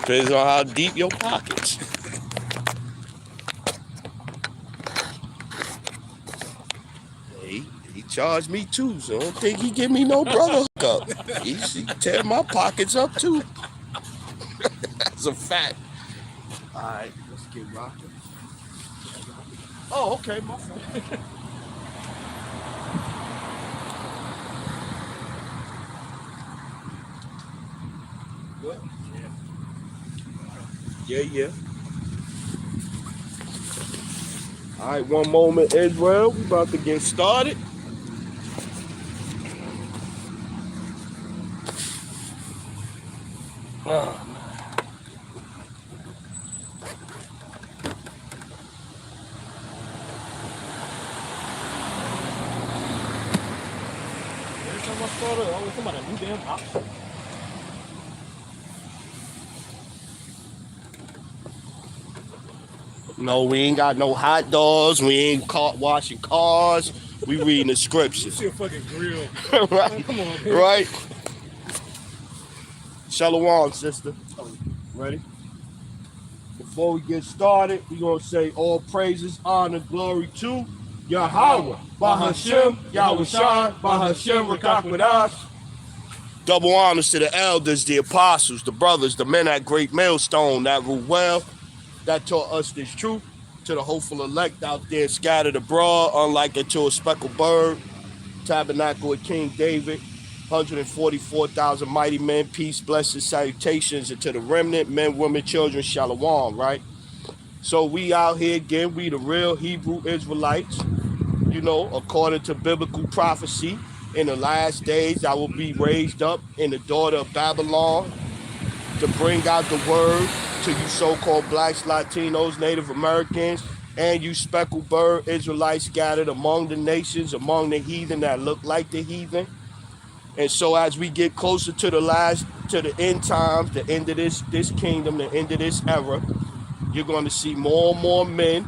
Depends on how deep your pockets. He charged me too, so I don't think he give me no brother hookup. He tear my pockets up too. That's a fact. All right, let's get rocking. Oh, okay, my fault. Yeah. All right, one moment, Israel. We about to get started. No, we ain't got no hot dogs. We ain't washing cars. We reading the scriptures. You see a fucking grill. Right? Come on, man. Right? Shalom, sister. Ready? Before we get started, we gonna say all praises, honor, glory to Yahweh, Bahashem, Yahushua, Bahashem, Rakakwadash. Double honors to the elders, the apostles, the brothers, the men at Great Millstone that rule well, that taught us this truth. To the hopeful elect out there scattered abroad, unlike unto a speckled bird, tabernacle with King David, 144,000 mighty men, peace, blessings, salutations, and to the remnant, men, women, children, shalom, right? So we out here again, we the real Hebrew Israelites, you know, according to biblical prophecy. In the last days, I will be raised up in the daughter of Babylon to bring out the word to you so-called blacks, Latinos, Native Americans, and you speckled bird Israelites scattered among the nations, among the heathen that look like the heathen. And so as we get closer to the end times, the end of this kingdom, the end of this era, you're going to see more and more men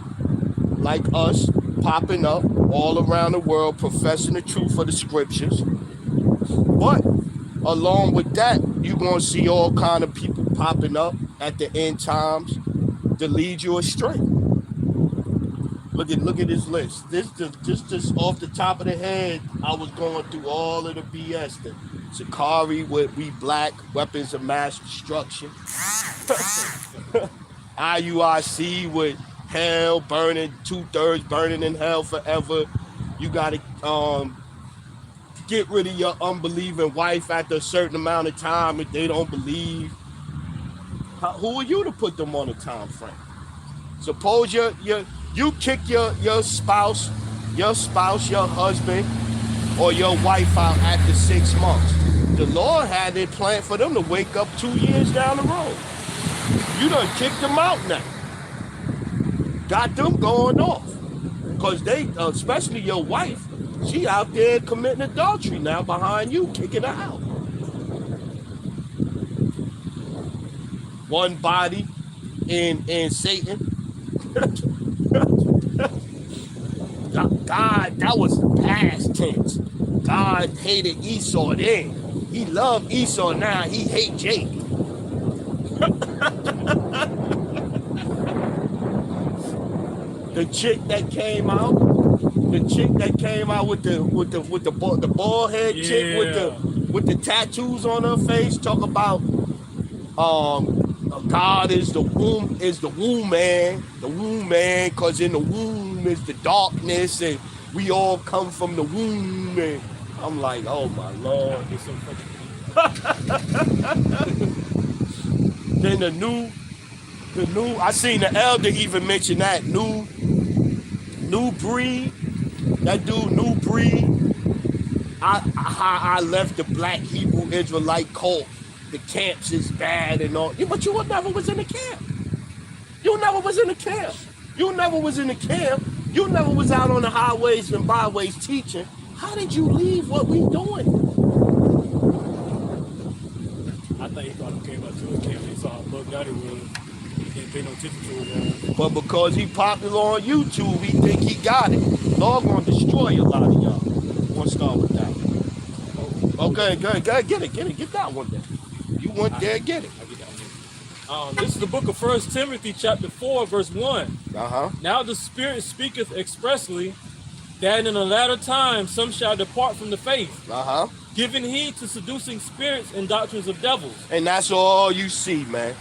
like us popping up all around the world, professing the truth of the scriptures. But along with that, you're going to see all kind of people popping up at the end times to lead you astray. Look at this list. This off the top of the head, I was going through all of the BS. The Sakari with We Black, Weapons of Mass Destruction. IUIC with hell burning, 2/3 burning in hell forever. You got to get rid of your unbelieving wife after a certain amount of time if they don't believe. Who are you to put them on a time frame? Suppose you kick your spouse, your husband, or your wife out after 6 months. The Lord had it planned for them to wake up 2 years down the road. You done kicked them out now. Got them going off. Because they, especially your wife, she out there committing adultery now behind you, kicking her out. One body in Satan. God, that was the past tense. God hated Esau then. He loved Esau now. He hate Jacob. The chick that came out with the bald head chick with the tattoos on her face, talk about God is the womb man, cause in the womb is the darkness and we all come from the womb. And I'm like, oh my Lord. Then the new, I seen the elder even mention that new breed, that dude New Breed. I left the black Hebrew Israelite cult. The camps is bad and all. But you never was in the camp. You never was in the camp. You never was in the camp. You never was out on the highways and byways teaching. How did you leave what we doing? I think he probably came out to a camp. He saw how bugged out he was. He didn't pay no attention to it. But because he popular on YouTube, he think he got it. Lord gonna destroy a lot of y'all. Want to start with that one. Okay, good. Get it. Get that one then. You went there, get it. I get that one. This is the book of 1 Timothy chapter 4, verse 1. Uh-huh. Now the Spirit speaketh expressly that in the latter time some shall depart from the faith, Uh-huh. giving heed to seducing spirits and doctrines of devils. And that's all you see, man.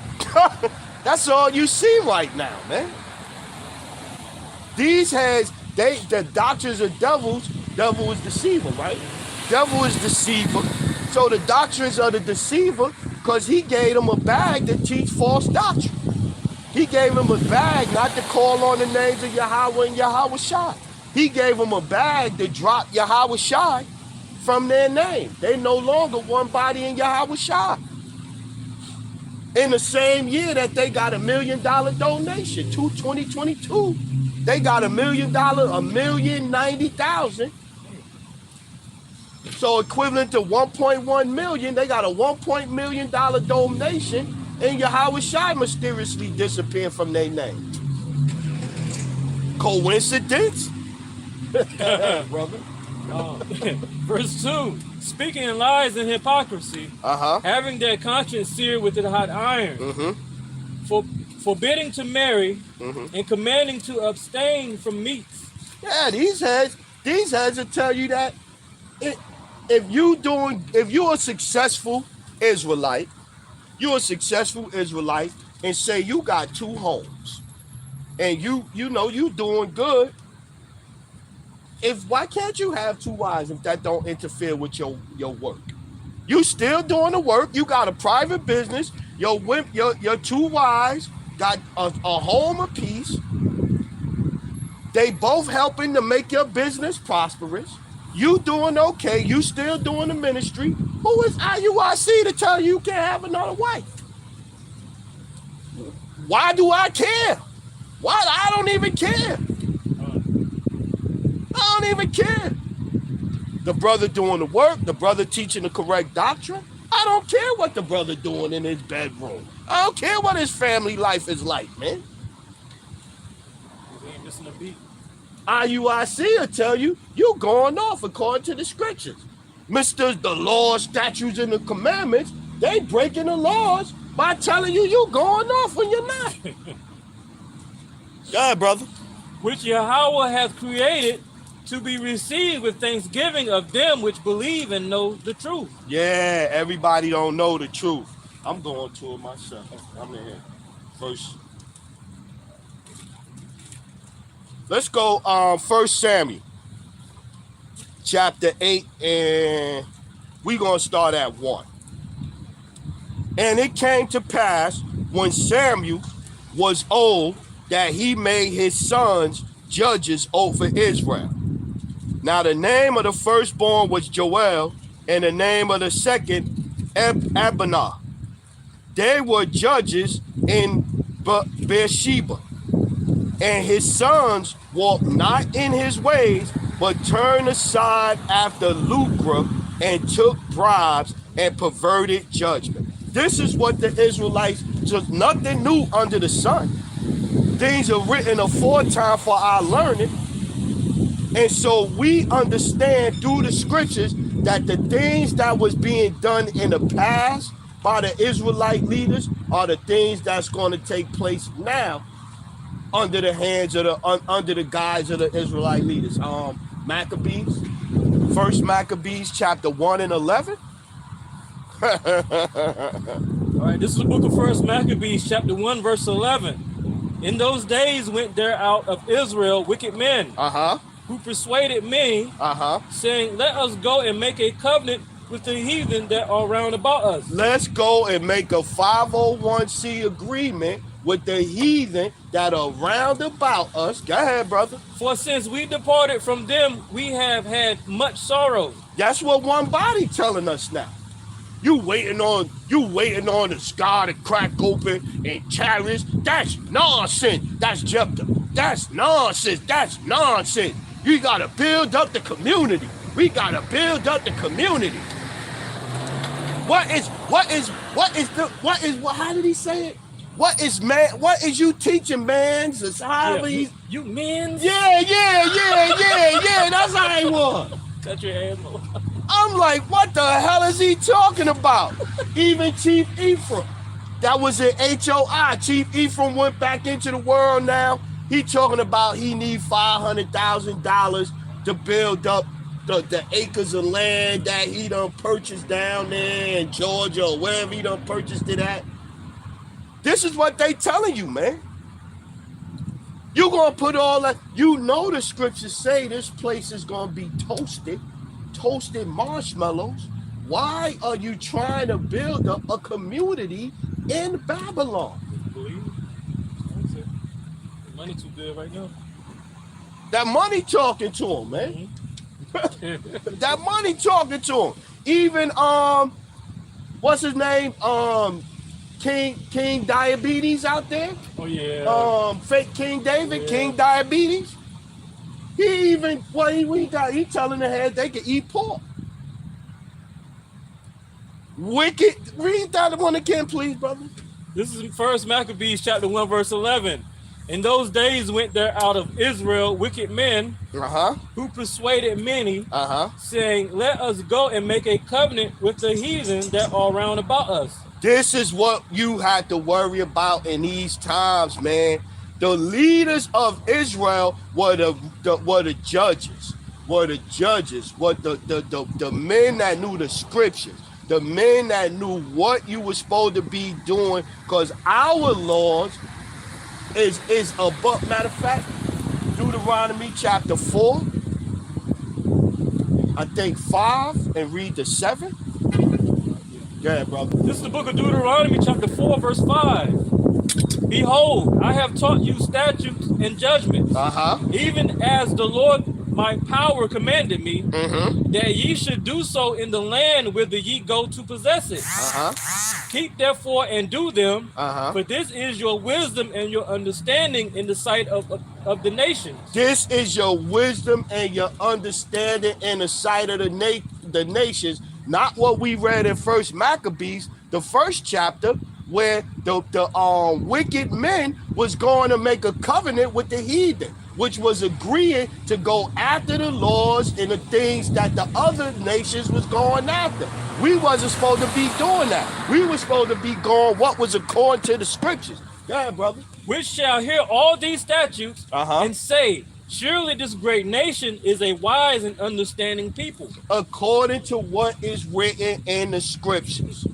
That's all you see right now, man. These heads, the doctrines of devils, devil is deceiver, right? Devil is deceiver. So the doctrines of the deceiver, because he gave them a bag to teach false doctrine. He gave them a bag not to call on the names of Yahweh and Yahweh Shai. He gave them a bag to drop Yahweh Shai from their name. They no longer one body in Yahweh Shai. In the same year that they got $1 million donation, 2022, they got $1 million, $1,090,000. So equivalent to 1.1 million, they got a $1 million donation, and Yahweh Shai mysteriously disappeared from their name. Coincidence? Brother. Verse 2, speaking in lies and hypocrisy, having their conscience seared with a hot iron, forbidding to marry, and commanding to abstain from meats. Yeah, these heads will tell you that if you're a successful Israelite, and say you got 2 homes, and you know you doing good. Why can't you have 2 wives if that don't interfere with your work? You still doing the work. You got a private business. Your 2 wives got a home apiece. They both helping to make your business prosperous. You doing okay. You still doing the ministry. Who is IUIC to tell you can't have another wife? Why do I care? Why? I don't even care. I don't even care. The brother doing the work, the brother teaching the correct doctrine. I don't care what the brother doing in his bedroom. I don't care what his family life is like, man. We ain't missing a beat. IUIC will tell you going off according to the scriptures. Mr. The laws, statutes, and the commandments, they breaking the laws by telling you going off when you're not. Go ahead, brother. Which Yahweh hath created to be received with thanksgiving of them which believe and know the truth. Yeah, everybody don't know the truth. I'm going to it myself. I'm in here. First. Let's go 1 Samuel chapter 8, and we're going to start at 1. And it came to pass when Samuel was old that he made his sons judges over Israel. Now the name of the firstborn was Joel, and the name of the second Abinah. They were judges in Beersheba. And his sons walked not in his ways, but turned aside after lucre and took bribes and perverted judgment. This is what the Israelites, just nothing new under the sun. Things are written aforetime for our learning. And so we understand through the scriptures that the things that was being done in the past by the Israelite leaders are the things that's going to take place now under the hands of under the guise of the Israelite leaders. Maccabees, First Maccabees chapter 1 and 11. All right, this is the book of 1 Maccabees chapter 1 verse 11. In those days went there out of Israel wicked men, who persuaded many, saying, let us go and make a covenant with the heathen that are round about us. Let's go and make a 501c agreement with the heathen that are round about us. Go ahead, brother. For since we departed from them, we have had much sorrow. That's what one body telling us now. You waiting on the sky to crack open and chariots. That's nonsense. That's Jephthah. That's nonsense. That's nonsense. You gotta build up the community. We gotta build up the community. How did he say it? What is you teaching man? Society? You men? Yeah. That's how he was. Cut your hand low. I'm like, what the hell is he talking about? Even Chief Ephraim. That was an HOI. Chief Ephraim went back into the world now. He talking about he need $500,000 to build up the acres of land that he done purchased down there in Georgia or wherever he done purchased it at. This is what they telling you, man. You gonna put all that, you know the scriptures say this place is gonna be toasted marshmallows. Why are you trying to build up a community in Babylon? Believe it. That's it. The money too good right now. That money talking to him, man. Mm-hmm. That money talking to him. Even what's his name? King Diabetes out there. Oh yeah. Fake King David, Yeah. King Diabetes. He even he telling the head they can eat pork. Wicked. Read that one again, please, brother. This is First Maccabees chapter 1 verse 11. In those days went there out of Israel wicked men who persuaded many, saying, let us go and make a covenant with the heathen that are round about us. This is what you had to worry about in these times, man. The leaders of Israel were the judges, were the men that knew the scriptures, the men that knew what you were supposed to be doing, because our laws is above. Matter of fact, Deuteronomy chapter 4, I think 5, and read the 7. Yeah, brother. This is the book of Deuteronomy chapter 4 verse 5. Behold, I have taught you statutes and judgments, even as the Lord my power commanded me, that ye should do so in the land whither ye go to possess it. Keep therefore and do them, for this is your wisdom and your understanding in the sight of the nations. This is your wisdom and your understanding in the sight of the nations, not what we read in First Maccabees, the first chapter, where the wicked men was going to make a covenant with the heathen, which was agreeing to go after the laws and the things that the other nations was going after. We wasn't supposed to be doing that. We were supposed to be going what was according to the scriptures. Go ahead, brother. Which shall hear all these statutes and say, surely this great nation is a wise and understanding people. According to what is written in the scriptures.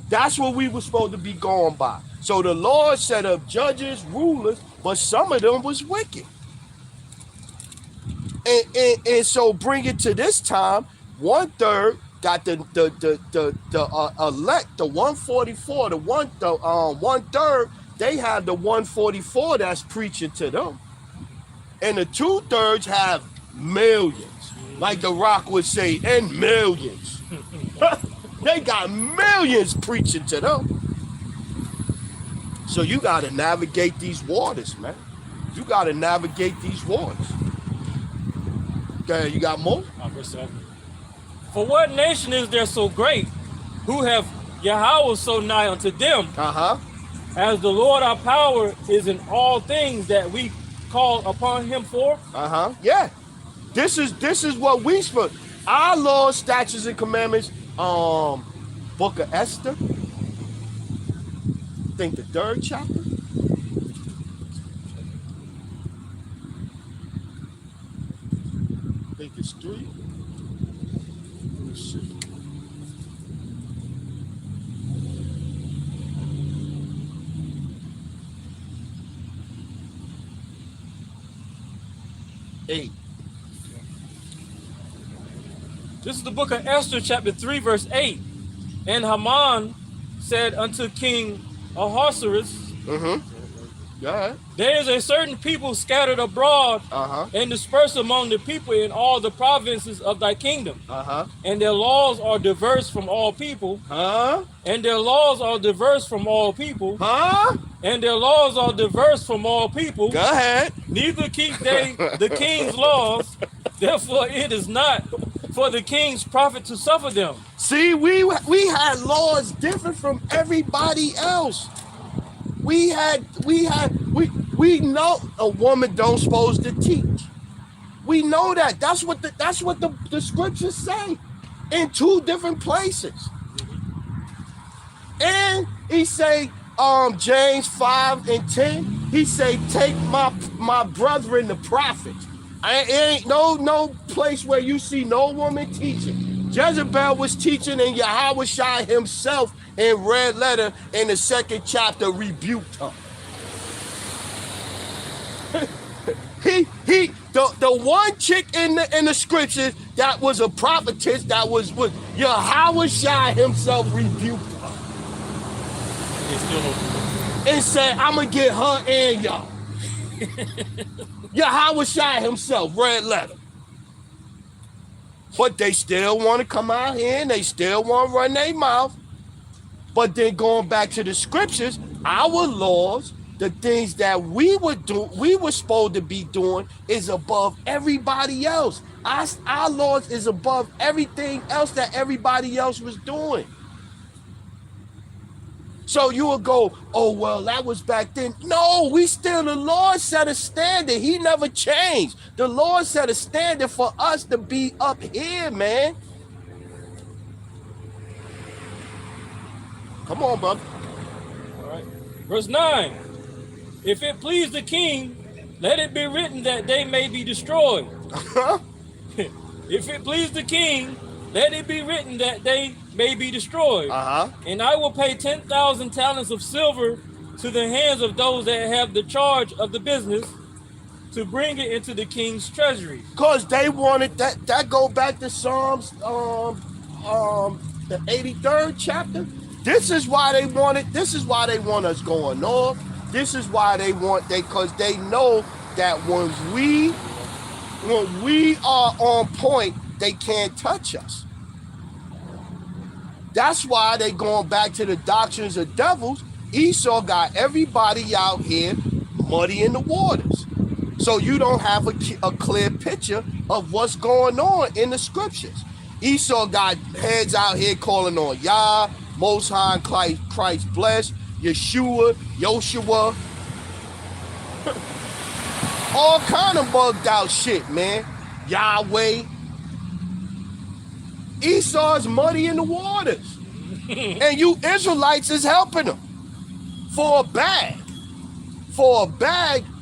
That's what we were supposed to be going by. So the Lord set up judges, rulers, but some of them was wicked. And so bring it to this time, 1/3 got the elect, the 144, the 1/3, they have the 144 that's preaching to them. And the 2/3 have millions, like the Rock would say, and millions. They got millions preaching to them. So you got to navigate these waters, man. You got to navigate these waters. Okay, you got more? Verse 7. For what nation is there so great, who have Yahweh so nigh unto them, as the Lord our power is in all things that we call upon him for? Yeah. This is what we spoke. Our laws, statutes, and commandments, Book of Esther, I think the 3rd chapter. I think it's 3. Let me see. Eight. This is the book of Esther, chapter 3, verse 8. And Haman said unto King Ahasuerus, there is a certain people scattered abroad and dispersed among the people in all the provinces of thy kingdom. And their laws are diverse from all people. And their laws are diverse from all people. And their laws are diverse from all people. Go ahead. Neither keep they the king's laws. Therefore it is not for the king's profit to suffer them. See, we had laws different from everybody else. We know a woman don't supposed to teach. We know that. That's what the scriptures say in 2 different places. And he say, James 5:10, he say, take my brethren, the prophets. It ain't no place where you see no woman teaching. Jezebel was teaching, and Yahweh Shai himself in red letter in the 2nd chapter rebuked her. The one chick in the scriptures that was a prophetess, that was Yahweh Shai himself rebuked her. And said, I'm gonna get her and y'all. Yahweh Shai himself, red letter. But they still want to come out here and they still want to run their mouth. But then going back to the scriptures, our laws, the things that we were supposed to be doing, is above everybody else. Our laws is above everything else that everybody else was doing. So you will go, oh, well, that was back then. No, the Lord set a standard. He never changed. The Lord set a standard for us to be up here, man. Come on, brother. All right. Verse 9. If it please the king, let it be written that they may be destroyed. If it please the king, let it be written that they may be destroyed. And I will pay 10,000 talents of silver to the hands of those that have the charge of the business to bring it into the king's treasury. Because they wanted that go back to Psalms the 83rd chapter. This is why they want us going north. This is why because they know that when we are on point, they can't touch us. That's why they going back to the doctrines of devils. Esau got everybody out here muddying the waters. So you don't have a clear picture of what's going on in the scriptures. Esau got heads out here calling on Yah, Most High, Christ bless, Yeshua, Yoshua. All kind of bugged out shit, man. Yahweh. Esau's muddy in the waters. And you Israelites is helping him. For a bag.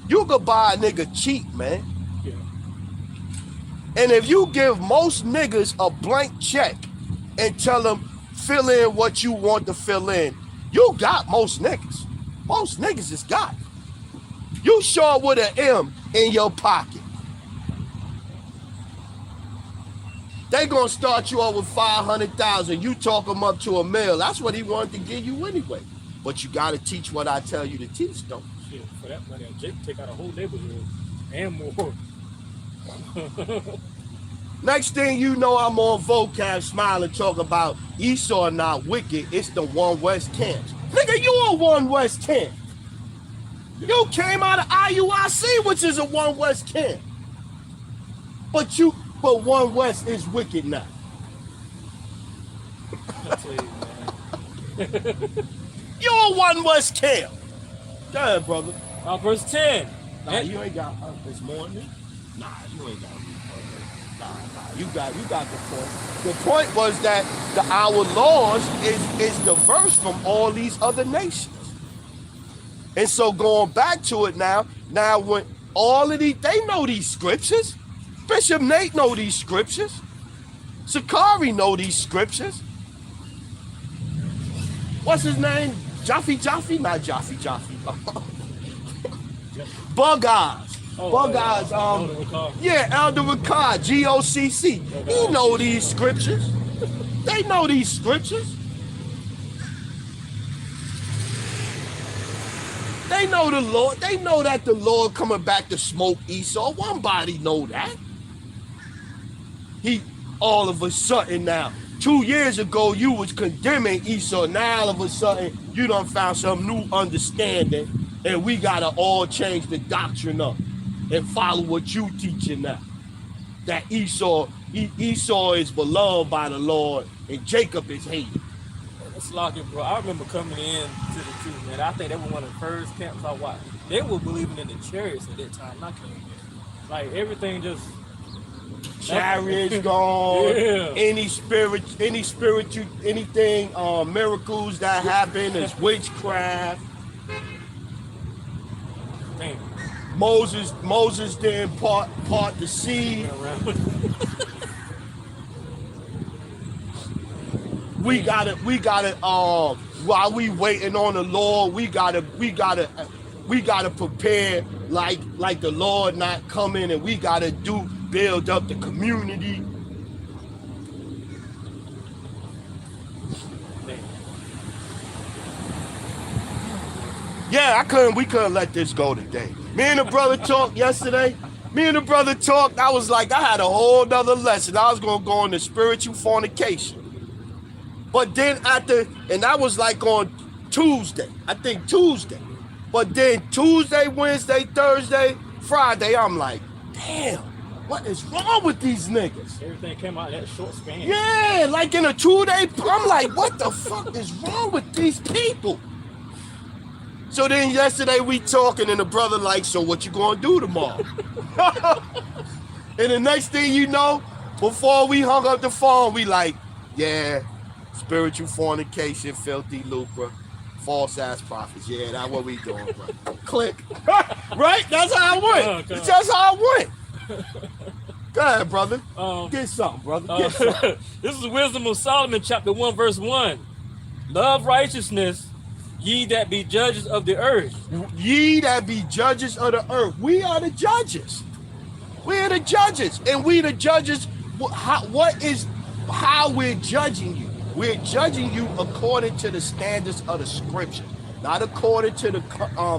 You could buy a nigga cheap, man. Yeah. And if you give most niggas a blank check and tell them fill in what you want to fill in, you got most niggas. Most niggas is got. You sure with an M in your pocket. They gonna start you off with 500,000. You talk them up to $1 million. That's what he wanted to give you anyway. But you gotta teach what I tell you to teach, though. Shit, for that money, Jake take out a whole neighborhood and more. Next thing you know, I'm on vocab smiling, talk about Esau not wicked. It's the One West camps. Nigga, you a One West camp. You came out of IUIC, which is a One West camp. But One West is wicked now. You're a One West camp. Go ahead, brother. Verse 10. Nah, you ain't got this morning. Nah, you ain't got it. Nah, you got the point. The point was that our laws is diverse from all these other nations. And so going back to it now when all of these, they know these scriptures. Bishop Nate know these scriptures. Sakari know these scriptures. What's his name? Jaffe? Not Jaffe. Bug Eyes. Bug Eyes. Elder Ricard, GOCC. He know these scriptures. They know these scriptures. They know the Lord. They know that the Lord coming back to smoke Esau. One body know that. He all of a sudden now, 2 years ago you was condemning Esau. Now all of a sudden you done found some new understanding, and we gotta all change the doctrine up and follow what you teaching now. That Esau is beloved by the Lord and Jacob is hated. Let's lock it, bro. I remember coming in to the truth, man. I think they were one of the first camps I watched. They were believing in the chariots at that time, not coming in. Like everything just Chariots gone. Yeah. Anything, miracles that happen is witchcraft. Damn. Moses didn't part the sea. We gotta while we waiting on the Lord, we gotta prepare like the Lord not coming, and we gotta build up the community. Yeah, we couldn't let this go today. Me and the brother talked yesterday. I was like, I had a whole nother lesson. I was gonna go into spiritual fornication. But then and that was like on Tuesday. I think Tuesday. But then Tuesday, Wednesday, Thursday, Friday, I'm like, damn, what is wrong with these niggas? Everything came out in that short span. Yeah, like in a 2-day, I'm like, what the fuck is wrong with these people? So then yesterday we talking and the brother like, so what you gonna do tomorrow? And the next thing you know, before we hung up the phone, we like, yeah, spiritual fornication, filthy lucre, false ass prophets. Yeah, that's what we doing, bro. Click. Right? That's how I went. That's just how I went. Go ahead, brother. Get something, brother. Get something. This is Wisdom of Solomon, chapter 1, verse 1. Love righteousness, ye that be judges of the earth. Ye that be judges of the earth. We are the judges. We are the judges. And we the judges, how we're judging you. We're judging you according to the standards of the scripture, not according to the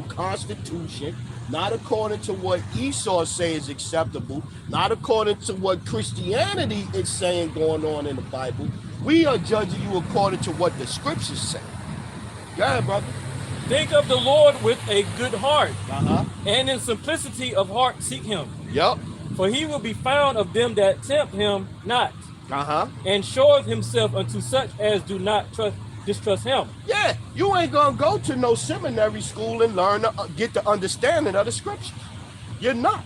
Constitution, not according to what Esau says is acceptable, not according to what Christianity is saying going on in the Bible. We are judging you according to what the scriptures say. Go ahead, brother. Think of the Lord with a good heart, and in simplicity of heart seek him. Yep. For he will be found of them that tempt him not. And showeth himself unto such as do not distrust him. Yeah, you ain't gonna go to no seminary school and learn to get the understanding of the scriptures. You're not.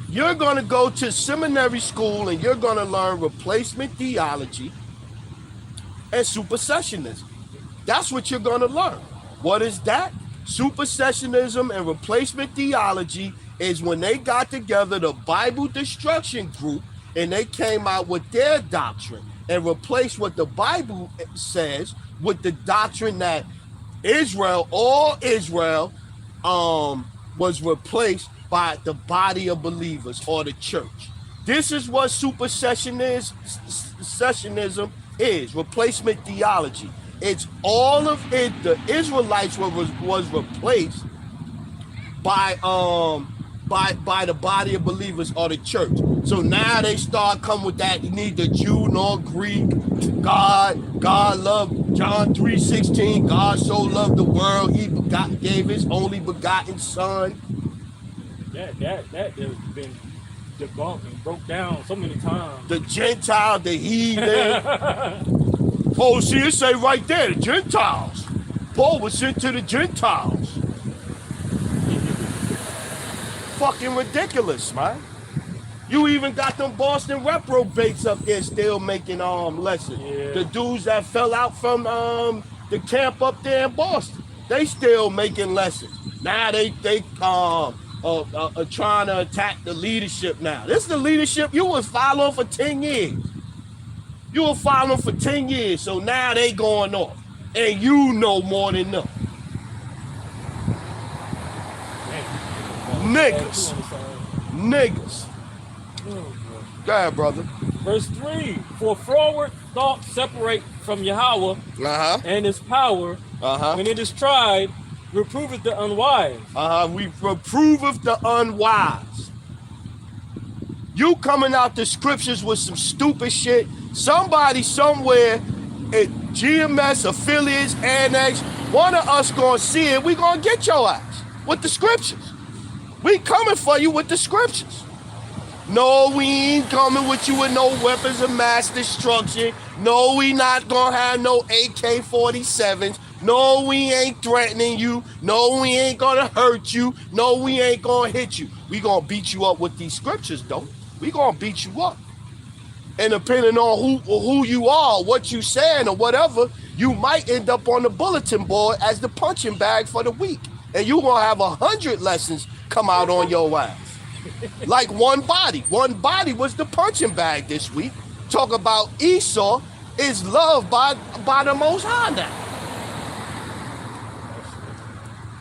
You're gonna go to seminary school and you're gonna learn replacement theology and supersessionism. That's what you're gonna learn. What is that? Supersessionism and replacement theology is when they got together the Bible Destruction Group and they came out with their doctrine and replaced what the Bible says with the doctrine that all Israel was replaced by the body of believers or the church. This is what supersessionism is, replacement theology. It's all of it. The Israelites was replaced by the body of believers or the church. So now they start coming with that. You need the Jew nor Greek. God loved John 3:16. God so loved the world, he gave his only begotten son. That has been debunked and broke down so many times. The Gentile, the heathen. Oh, see, it say right there, the Gentiles. Paul was sent to the Gentiles. Fucking ridiculous, man. You even got them Boston reprobates up there still making lessons. Yeah. The dudes that fell out from the camp up there in Boston, they still making lessons. Now they trying to attack the leadership now. This is the leadership you was following for 10 years. You were following for 10 years, so now they going off. And you know more than them. Niggas. Go ahead, brother. Verse 3, for forward thought separate from Yahweh and his power, when it is tried, reproveth the unwise. We reproveth the unwise. You coming out the scriptures with some stupid shit. Somebody somewhere at GMS, affiliates, annex, one of us gonna see it, we gonna get your ass with the scriptures. We coming for you with the scriptures. No, we ain't coming with you with no weapons of mass destruction. No, we not gonna have no AK-47s. No, we ain't threatening you. No, we ain't gonna hurt you. No, we ain't gonna hit you. We gonna beat you up with these scriptures, though. We gonna beat you up. And depending on who you are, what you saying or whatever, you might end up on the bulletin board as the punching bag for the week. And you gonna have 100 lessons come out on your ass. Like one body. One body was the punching bag this week. Talk about Esau is loved by the Most High now.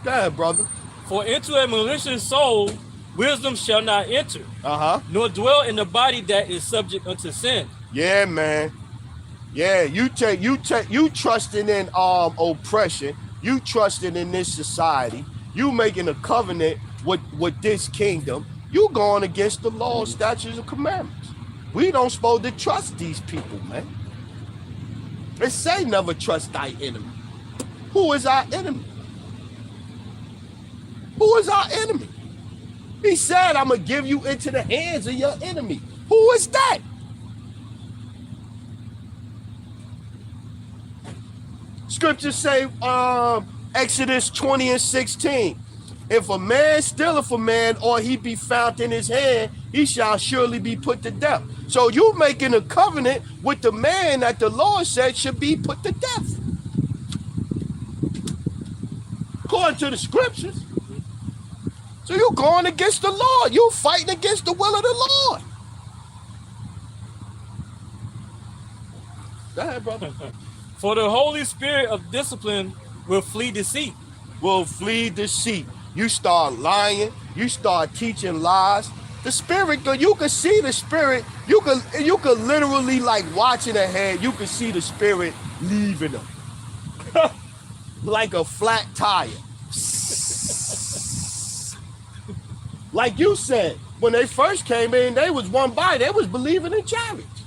Go ahead, brother. For into a malicious soul wisdom shall not enter, nor dwell in the body that is subject unto sin. Yeah, man. Yeah, you trusting in oppression. You trusting in this society. You making a covenant with this kingdom. You going against the law, statutes, and commandments. We don't supposed to trust these people, man. It say never trust thy enemy. Who is our enemy? Who is our enemy? He said, I'm going to give you into the hands of your enemy. Who is that? Scriptures say, Exodus 20:16. If a man stealeth a man, or he be found in his hand, he shall surely be put to death. So you making a covenant with the man that the Lord said should be put to death. According to the scriptures. So you're going against the Lord. You're fighting against the will of the Lord. Go ahead, brother. For the Holy Spirit of discipline will flee deceit. Will flee deceit. You start lying. You start teaching lies. The spirit, you can see the spirit. You could literally, like watching ahead, you can see the spirit leaving them. Like a flat tire. Like you said, when they first came in, they was one body. They was believing in chariots.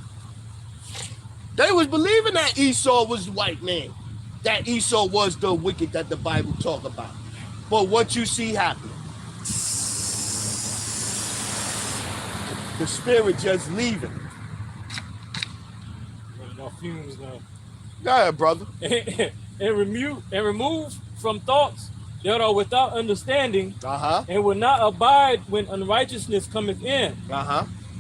They was believing that Esau was the white man. That Esau was the wicked that the Bible talk about. But what you see happening? The spirit just leaving. Running off fumes now. Go ahead, brother. and remove from thoughts that are without understanding, and will not abide when unrighteousness cometh in.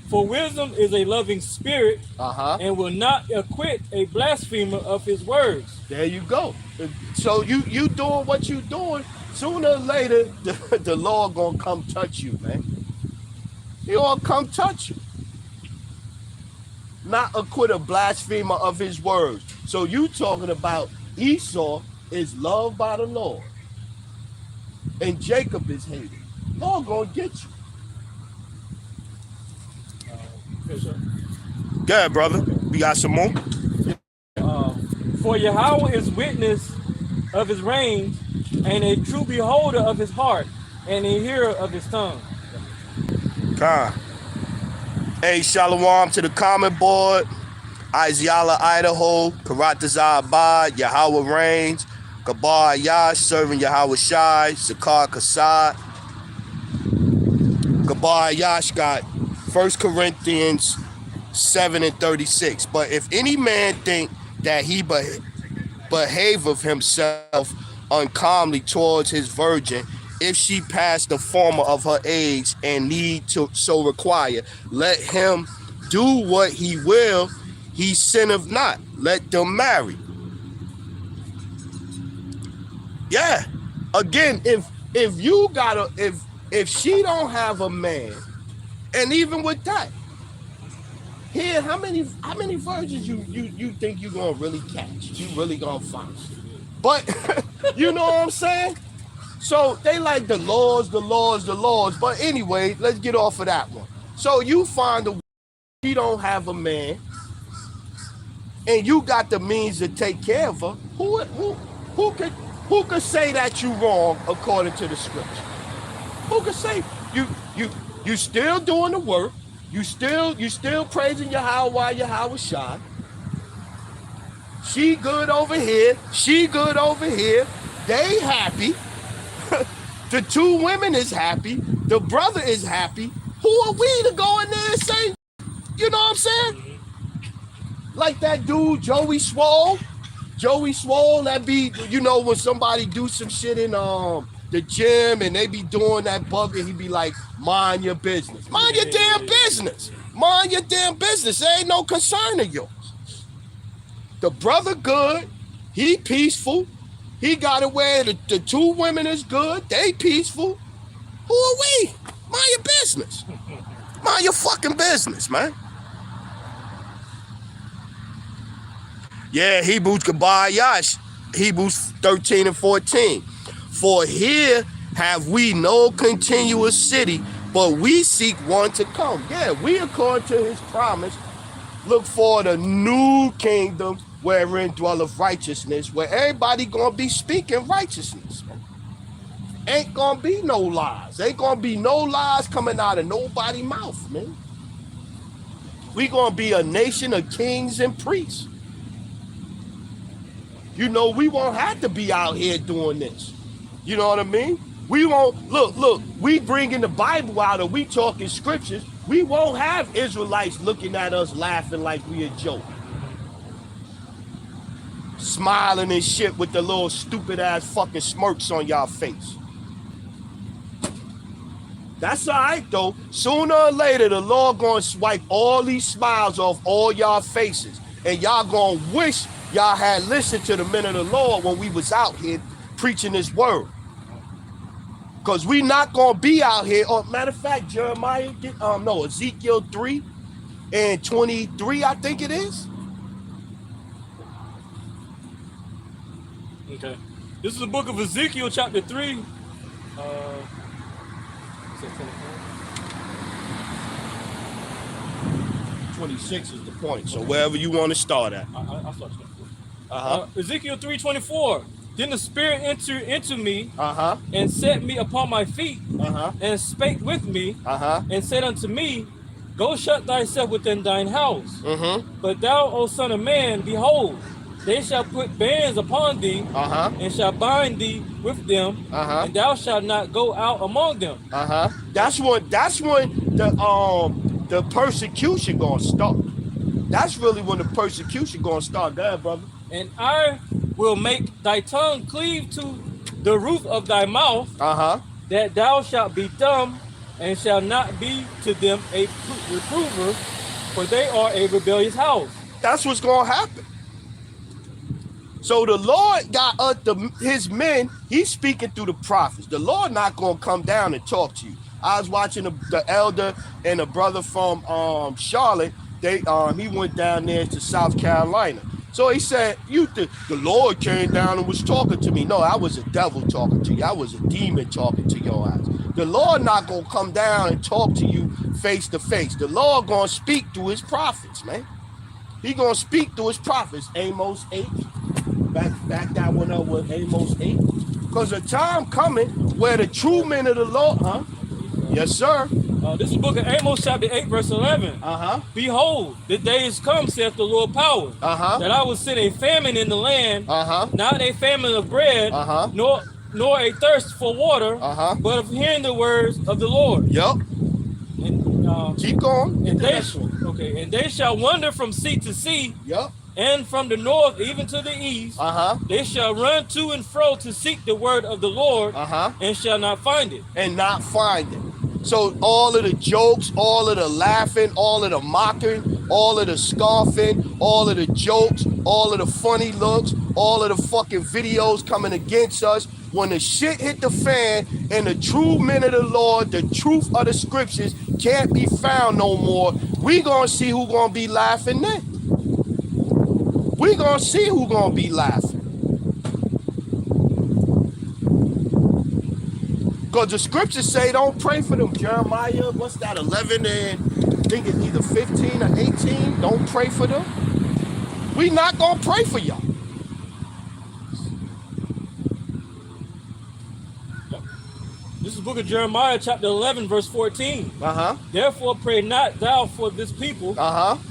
For wisdom is a loving spirit, and will not acquit a blasphemer of his words. There you go. So you doing what you doing, sooner or later, the Lord gonna come touch you, man. He gonna come touch you. Not acquit a blasphemer of his words. So you talking about Esau is loved by the Lord, and Jacob is hated. Lord gonna get you. Go ahead, brother. We got some more. For Yahweh is witness of his reign, and a true beholder of his heart, and a hearer of his tongue. Khan. Hey, shalom to the comment board. Isiala, Idaho, Karatazah Abad, Yahweh reigns, Kabar Yash, serving Yahweh Shai, Sakar Kasad. Kabar Yash got 1 Corinthians 7:36. But if any man think that he behaveth himself uncomely towards his virgin, if she pass the former of her age and need to so require, let him do what he will, he sinneth not. Let them marry. Yeah. Again, if you gotta, if she don't have a man, and even with that, here, how many virgins you think you gonna really catch? You really gonna find? But you know what I'm saying? So they like the laws. But anyway, let's get off of that one. So you find a she don't have a man, and you got the means to take care of her. Who could say that you wrong according to the scripture? Who could say you still doing the work? You still praising Yahweh Shai. She good over here. She good over here. They happy. The two women is happy. The brother is happy. Who are we to go in there and say, you know what I'm saying? Like that dude, Joey Swole. Joey Swole, that be, you know, when somebody do some shit in the gym and they be doing that bucket, he be like, mind your business. Mind your damn business. Mind your damn business. There ain't no concern of yours. The brother good. He peaceful. He got away. The two women is good. They peaceful. Who are we? Mind your business. Mind your fucking business, man. Yeah, Hebrews Kabayash, Hebrews 13 and 14. For here have we no continuous city, but we seek one to come. Yeah, we, according to his promise, look for the new kingdom wherein dwelleth righteousness, where everybody gonna be speaking righteousness. Ain't gonna be no lies. Ain't gonna be no lies coming out of nobody's mouth, man. We gonna be a nation of kings and priests. You know, we won't have to be out here doing this. You know what I mean? We won't, look, we bringing the Bible out and we talking scriptures. We won't have Israelites looking at us laughing like we a joke. Smiling and shit with the little stupid ass fucking smirks on y'all face. That's all right though. Sooner or later, the Lord gonna swipe all these smiles off all y'all faces. And y'all gonna wish y'all had listened to the men of the Lord when we was out here preaching this word. Because we not going to be out here. Oh, matter of fact, Jeremiah, Ezekiel 3 and 23, I think it is. Okay. This is the book of Ezekiel, chapter 3. 26 is the point. So wherever you want to start at. I'll start. Ezekiel 3:24. Then the Spirit entered into me and set me upon my feet and spake with me and said unto me, Go shut thyself within thine house. But thou, O son of man, behold, they shall put bands upon thee and shall bind thee with them, and thou shalt not go out among them. That's when the persecution gonna start. That's really when the persecution gonna start. Go ahead, brother. And I will make thy tongue cleave to the roof of thy mouth, that thou shalt be dumb, and shalt not be to them a reprover, for they are a rebellious house. That's what's gonna happen. So the Lord got his men, he's speaking through the prophets. The Lord not gonna come down and talk to you. I was watching the elder and a brother from Charlotte. He went down there to South Carolina. So he said, the Lord came down and was talking to me. No, I was a devil talking to you. I was a demon talking to your eyes. The Lord not going to come down and talk to you face to face. The Lord going to speak through his prophets, man. He going to speak through his prophets. Amos 8. Back that one up with Amos 8. Because a time coming where the true men of the Lord, Yes, sir. This is the book of Amos, chapter 8, verse 11. Behold, the days come, saith the Lord power, that I will send a famine in the land, not a famine of bread, nor a thirst for water, but of hearing the words of the Lord. Yep. And, keep going. And they shall wander from sea to sea. Yep. And from the north even to the east, they shall run to and fro to seek the word of the Lord, and shall not find it. And not find it. So all of the jokes, all of the laughing, all of the mocking, all of the scoffing, all of the jokes, all of the funny looks, all of the fucking videos coming against us, when the shit hit the fan and the true men of the Lord, the truth of the scriptures can't be found no more, we gonna see who gonna be laughing then. We gonna see who gonna be laughing. Because the scriptures say don't pray for them. Jeremiah, what's that, 11 and I think it's either 15 or 18. Don't pray for them. We not gonna pray for y'all. This is the book of Jeremiah, chapter 11, verse 14. Therefore pray not thou for this people,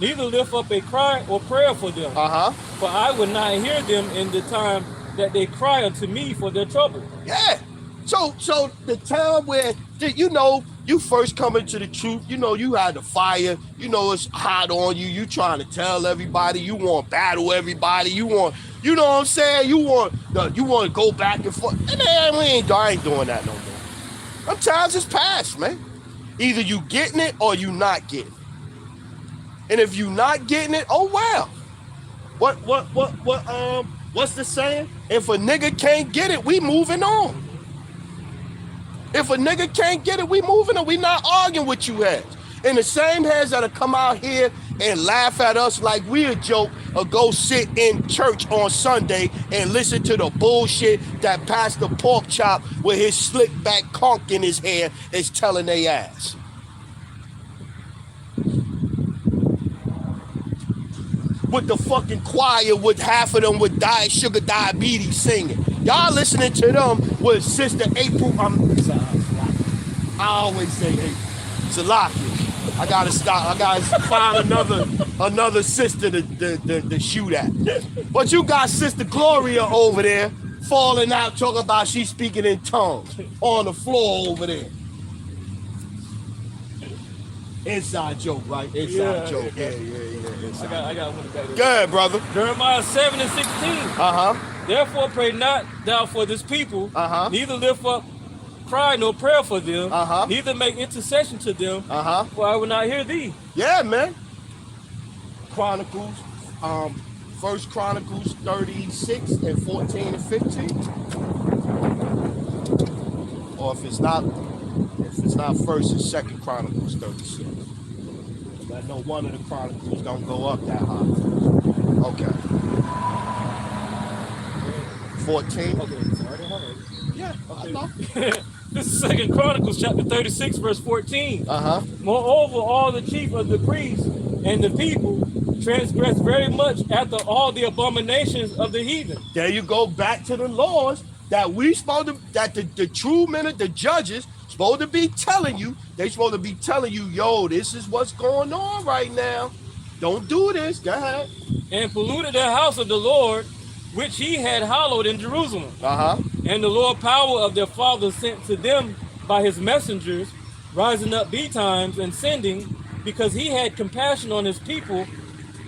neither lift up a cry or prayer for them. For I will not hear them in the time that they cry unto me for their trouble. Yeah. So the time where, you first come into the truth, you had the fire, it's hot on you, you trying to tell everybody, you want to battle everybody, you want You know what I'm saying? You want to go back and forth. And man, I ain't doing that no more. Them times is past, man. Either you getting it or you not getting it. And if you not getting it, oh well. What's the saying? If a nigga can't get it, we moving on. If a nigga can't get it, we moving on. We not arguing with you heads. And the same heads that'll come out here and laugh at us like we a joke or go sit in church on Sunday and listen to the bullshit that Pastor Porkchop with his slick back conch in his hair is telling they ass. With the fucking choir with half of them with sugar diabetes singing. Y'all listening to them with Sister April. I always say April. Salaki. I gotta stop. I gotta find another sister to shoot at. But you got Sister Gloria over there falling out, talking about she's speaking in tongues on the floor over there. Inside joke, right? Inside joke. Yeah. I got one back there. Go ahead, brother. Jeremiah 7:16. Therefore pray not thou for this people, neither lift up cry no prayer for them, neither make intercession to them, for I will not hear thee. Yeah, man. Chronicles, 1 Chronicles 36 and 14 and 15. Or if it's not first and second Chronicles 36. I know one of the Chronicles don't go up that high. Okay. 14. Okay, sorry. Yeah, okay. I know. This is 2 Chronicles chapter 36, verse 14. Moreover, all the chief of the priests and the people transgress very much after all the abominations of the heathen. There you go, back to the laws that we supposed to, that the true men of the judges supposed to be telling you. They supposed to be telling you, yo, this is what's going on right now. Don't do this. Go ahead. And polluted the house of the Lord, which he had hallowed in Jerusalem. And the Lord power of their fathers sent to them by his messengers, rising up betimes and sending, because he had compassion on his people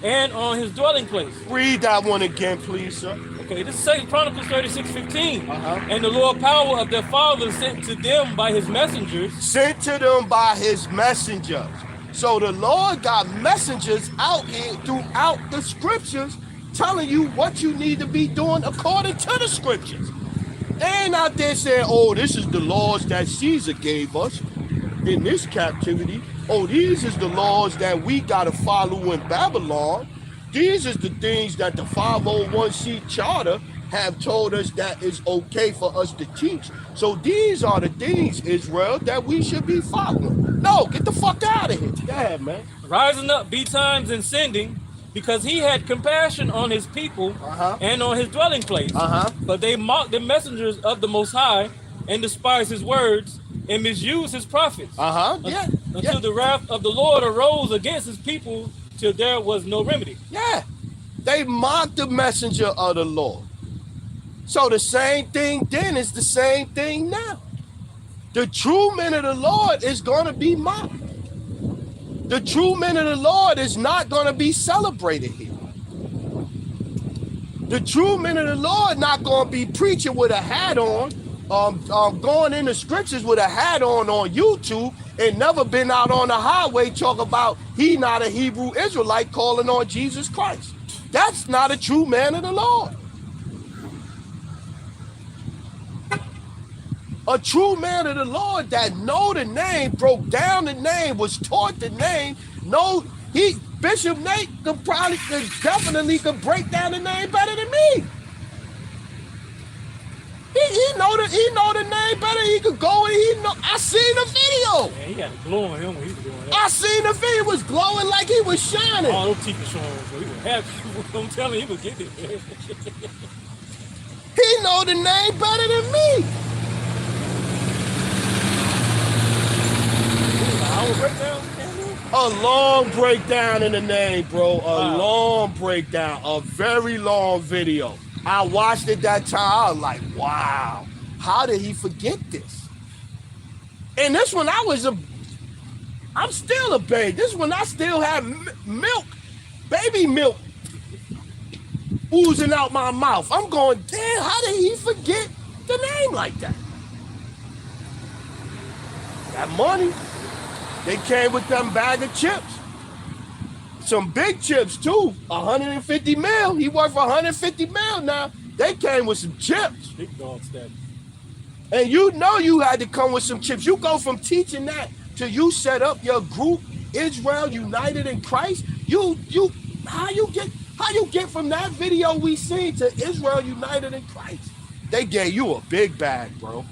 and on his dwelling place. Read that one again, please, sir. Okay, this is 2 Chronicles 36:15. And the Lord power of their fathers sent to them by his messengers. Sent to them by his messengers. So the Lord got messengers out here throughout the scriptures telling you what you need to be doing according to the scriptures. They ain't out there saying, oh, this is the laws that Caesar gave us in this captivity. Oh, these is the laws that we got to follow in Babylon. These is the things that the 501c charter have told us that is okay for us to teach. So these are the things, Israel, that we should be following. No, get the fuck out of here. Go ahead, man. Rising up betimes and sending, because he had compassion on his people and on his dwelling place. But they mocked the messengers of the Most High and despised his words and misused his prophets. Until the wrath of the Lord arose against his people till there was no remedy. Yeah, they mocked the messenger of the Lord. So the same thing then is the same thing now. The true men of the Lord is going to be mocked. The true men of the Lord is not going to be celebrated here. The true men of the Lord not going to be preaching with a hat on, going in the scriptures with a hat on YouTube and never been out on the highway talking about he not a Hebrew Israelite calling on Jesus Christ. That's not a true man of the Lord. A true man of the Lord that know the name, broke down the name, was taught the name, Bishop Nate definitely could break down the name better than me. He know the name better. He could go and I seen the video. Yeah, he got a glow on him when he was doing that. I seen the video. It was glowing like he was shining. Oh, those teeth were showing. So he was happy. I'm telling you, he was getting it. He know the name better than me. A long breakdown in the name, bro. Long breakdown. A very long video. I watched it that time. I was like, wow. How did he forget this? And this one, I'm still a baby. This one, I still have milk, baby milk oozing out my mouth. I'm going, damn, how did he forget the name like that? That money, they came with them bag of chips. Some big chips too, 150 mil. He worth 150 mil now. They came with some chips. Big dog status. And you know you had to come with some chips. You go from teaching that to you set up your group, Israel United in Christ. How you get from that video we seen to Israel United in Christ? They gave you a big bag, bro.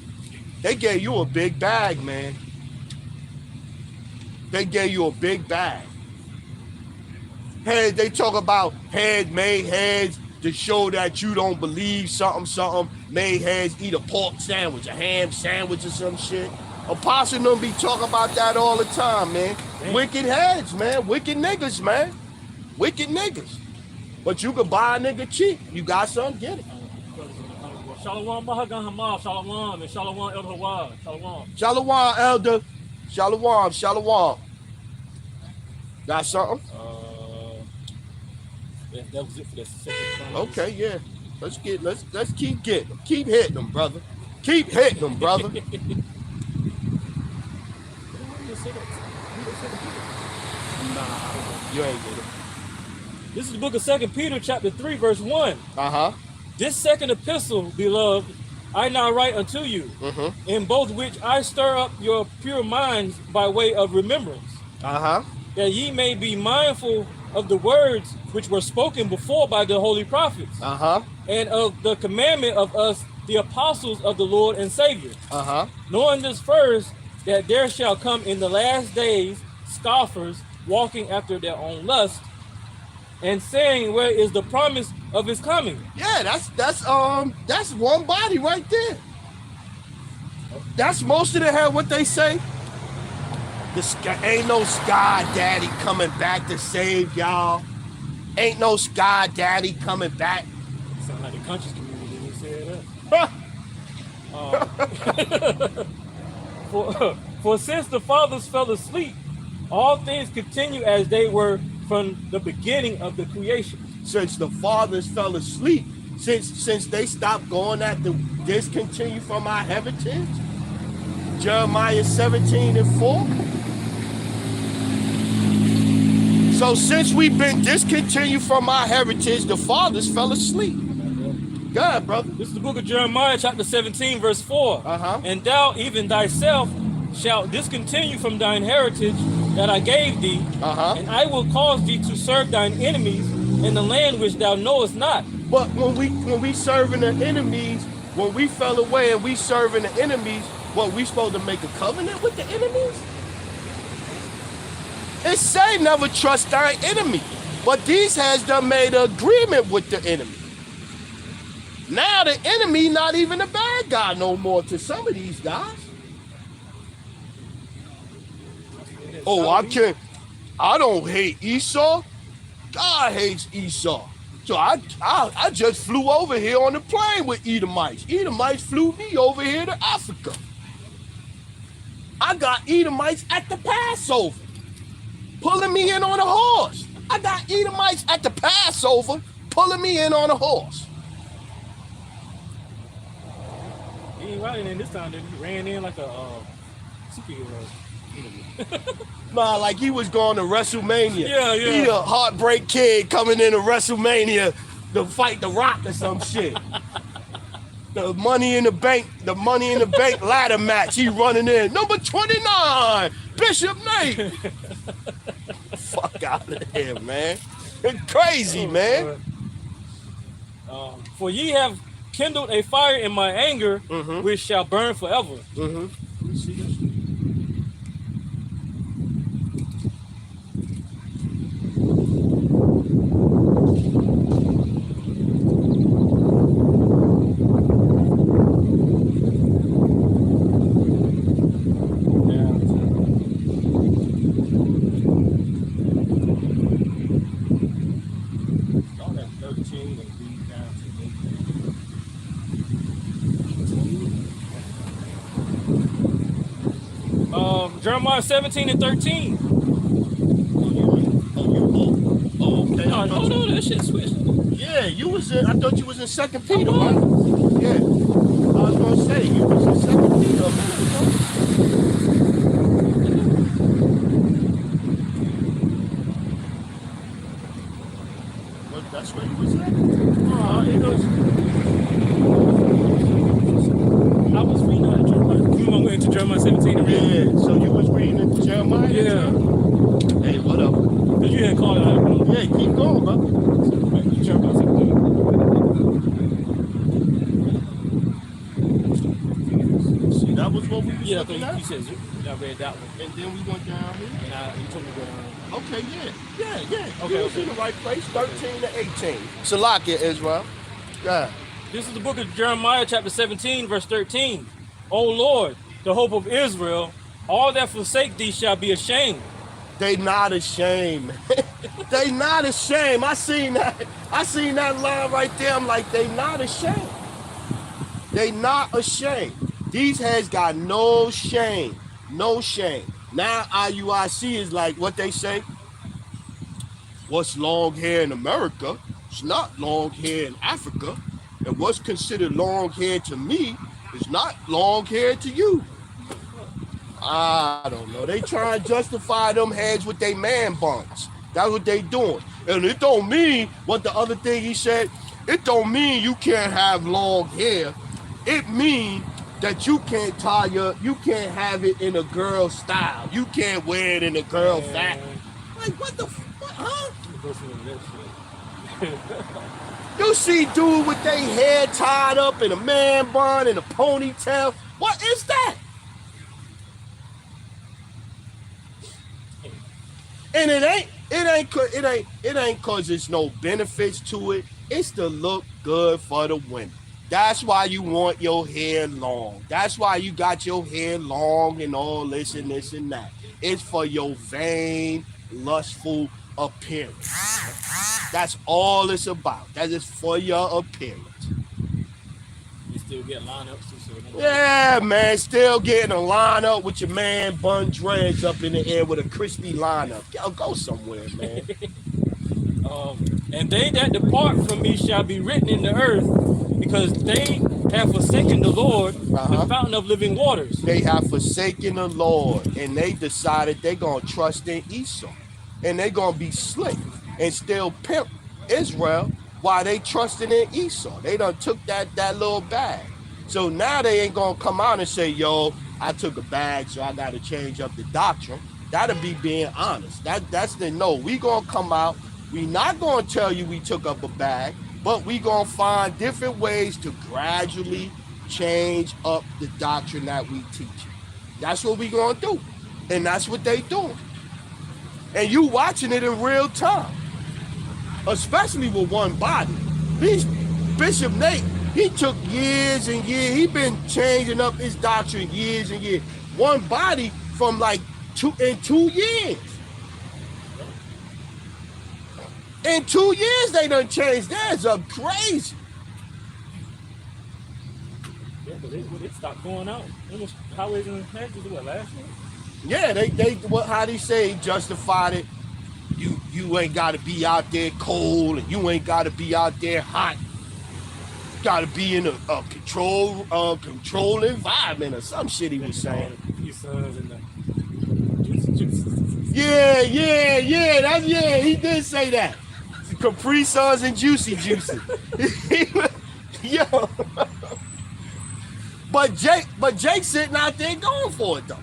They gave you a big bag, man. They gave you a big bag. Head, they talk about made heads to show that you don't believe something. Made heads eat a pork sandwich, a ham sandwich or some shit. Apostle don't be talking about that all the time, man. Damn. Wicked heads, man. Wicked niggas, man. Wicked niggas. But you can buy a nigga cheap. You got something, get it. Shalom, Mahagan Hamal, Shalom, and Shalom, Elder Hawa, Shalom. Shalom, Elder. Shalom. Got something? Yeah, that was it for this second. Okay, yeah. Let's keep getting them. Keep hitting them, brother. Keep hitting them, brother. Nah, you ain't get it. This is the book of 2 Peter, chapter 3, verse 1. Uh-huh. This second epistle, beloved, I now write unto you, in both which I stir up your pure minds by way of remembrance, that ye may be mindful of the words which were spoken before by the holy prophets, and of the commandment of us, the apostles of the Lord and Savior, knowing this first, that there shall come in the last days scoffers, walking after their own lust, and saying, where is the promise of his coming? Yeah, that's one body right there. That's most of the hell what they say. The sky, ain't no sky daddy coming back to save y'all. Ain't no sky daddy coming back. Sound like the conscious community when you said that. For since the fathers fell asleep, all things continue as they were from the beginning of the creation. Since the fathers fell asleep, since they stopped going at the discontinue from our heritage, Jeremiah 17:4. So since we've been discontinued from our heritage, the fathers fell asleep. God, brother. This is the book of Jeremiah, chapter 17, verse 4. And thou, even thyself, shalt discontinue from thine heritage that I gave thee, and I will cause thee to serve thine enemies in the land which thou knowest not. But when we serving the enemies, when we fell away and we serving the enemies, what, we supposed to make a covenant with the enemies? It say never trust thy enemy, but these has done made an agreement with the enemy. Now the enemy not even a bad guy no more to some of these guys. Oh, I don't hate Esau. God hates Esau. So I just flew over here on the plane with Edomites. Edomites flew me over here to Africa. I got Edomites at the Passover, pulling me in on a horse. I got Edomites at the Passover, pulling me in on a horse. He ain't riding in this time, he ran in like a superhero. Nah, like he was going to WrestleMania. Yeah. He a Heartbreak Kid coming into WrestleMania to fight The Rock or some shit. The Money in the Bank ladder match. He running in. Number 29, Bishop Nate. Fuck out of here, man. It's crazy, man. For ye have kindled a fire in my anger, which shall burn forever. Jeremiah 17 and 13. Okay. No, that shit switched. Yeah, you was in, I thought you was in 2 Peter, right? Yeah. I was gonna say, you was in 2 Peter. Well, that's where you was at? I was reading that Jeremiah. You went into Jeremiah 17 and read? Yeah, so you was reading it, Jeremiah? Yeah. Hey, what up? Because you hadn't called it out. Yeah, keep going, bro. Jeremiah 17. See, that was what we was Yeah, looking at? you said I read that one. And then we went down here. And you told me to go down. Okay, yeah. Okay, You was in the right place, 13 to 18. Salakia, Israel. Yeah. This is the book of Jeremiah, chapter 17, verse 13. O Lord, the hope of Israel, all that forsake thee shall be ashamed. They not ashamed. They not ashamed. I seen that line right there. I'm like, they not ashamed. They not ashamed. These heads got no shame. No shame. Now IUIC is like what they say. What's long hair in America is not long hair in Africa. And what's considered long hair to me is not long hair to you. I don't know. They try and justify them heads with their man buns. That's what they doing. And it don't mean what the other thing he said. It don't mean you can't have long hair. It means that you can't you can't have it in a girl style. You can't wear it in a girl fashion. Like what the huh? You see dude with their hair tied up in a man bun and a ponytail. What is that? And it ain't cause there's no benefits to it. It's to look good for the women. That's why you want your hair long. That's why you got your hair long and all this and this and that. It's for your vain, lustful appearance. That's all it's about. That is for your appearance. You still get lineups? Yeah, man. Still getting a lineup with your man bun dreads up in the air with a crispy lineup. Yo, go somewhere, man. And they that depart from me shall be written in the earth, because they have forsaken the Lord, the fountain of living waters. They have forsaken the Lord, and they decided they're going to trust in Esau. And they're going to be slick and still pimp Israel while they trusting in Esau. They done took that little bag. So now they ain't going to come out and say, yo, I took a bag, so I got to change up the doctrine. That'll be being honest. That's the no. We going to come out. We not going to tell you we took up a bag, but we going to find different ways to gradually change up the doctrine that we teach. That's what we going to do. And that's what they doing. And you watching it in real time, especially with one body. Bishop Nate, he took years and years. He been changing up his doctrine years and years. One body from like 2 years. In 2 years, they done changed. That's up crazy. Yeah, but they stopped going out. Almost highways and hedges, what, last year? Yeah, how they say justified it. You ain't got to be out there cold, and you ain't got to be out there hot. You got to be in a controlled environment or some shit he was saying. Yeah, he did say that. Capri Suns and Juicy. Yo. But Jake sitting out there going for it though.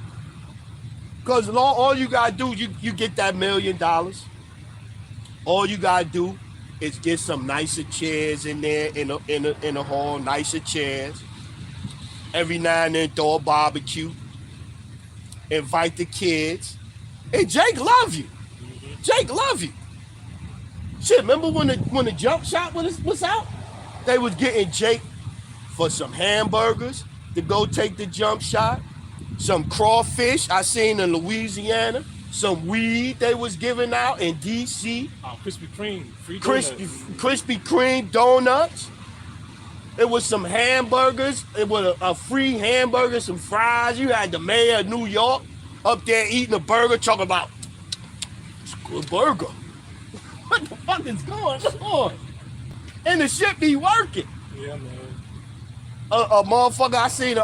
Because all you gotta do, you get that $1 million. All you gotta do is get some nicer chairs in there in a hall, nicer chairs. Every now and then throw a barbecue. Invite the kids. And Jake love you. Jake love you. Shit, remember when the jump shot was out? They was getting Jake for some hamburgers to go take the jump shot. Some crawfish I seen in Louisiana. Some weed they was giving out in D.C. Krispy Kreme. Krispy Kreme donuts. It was some hamburgers. It was a free hamburger, some fries. You had the mayor of New York up there eating a burger, talking about, it's a good burger. What the fuck is going on? And the shit be working. Yeah, man. A motherfucker, I seen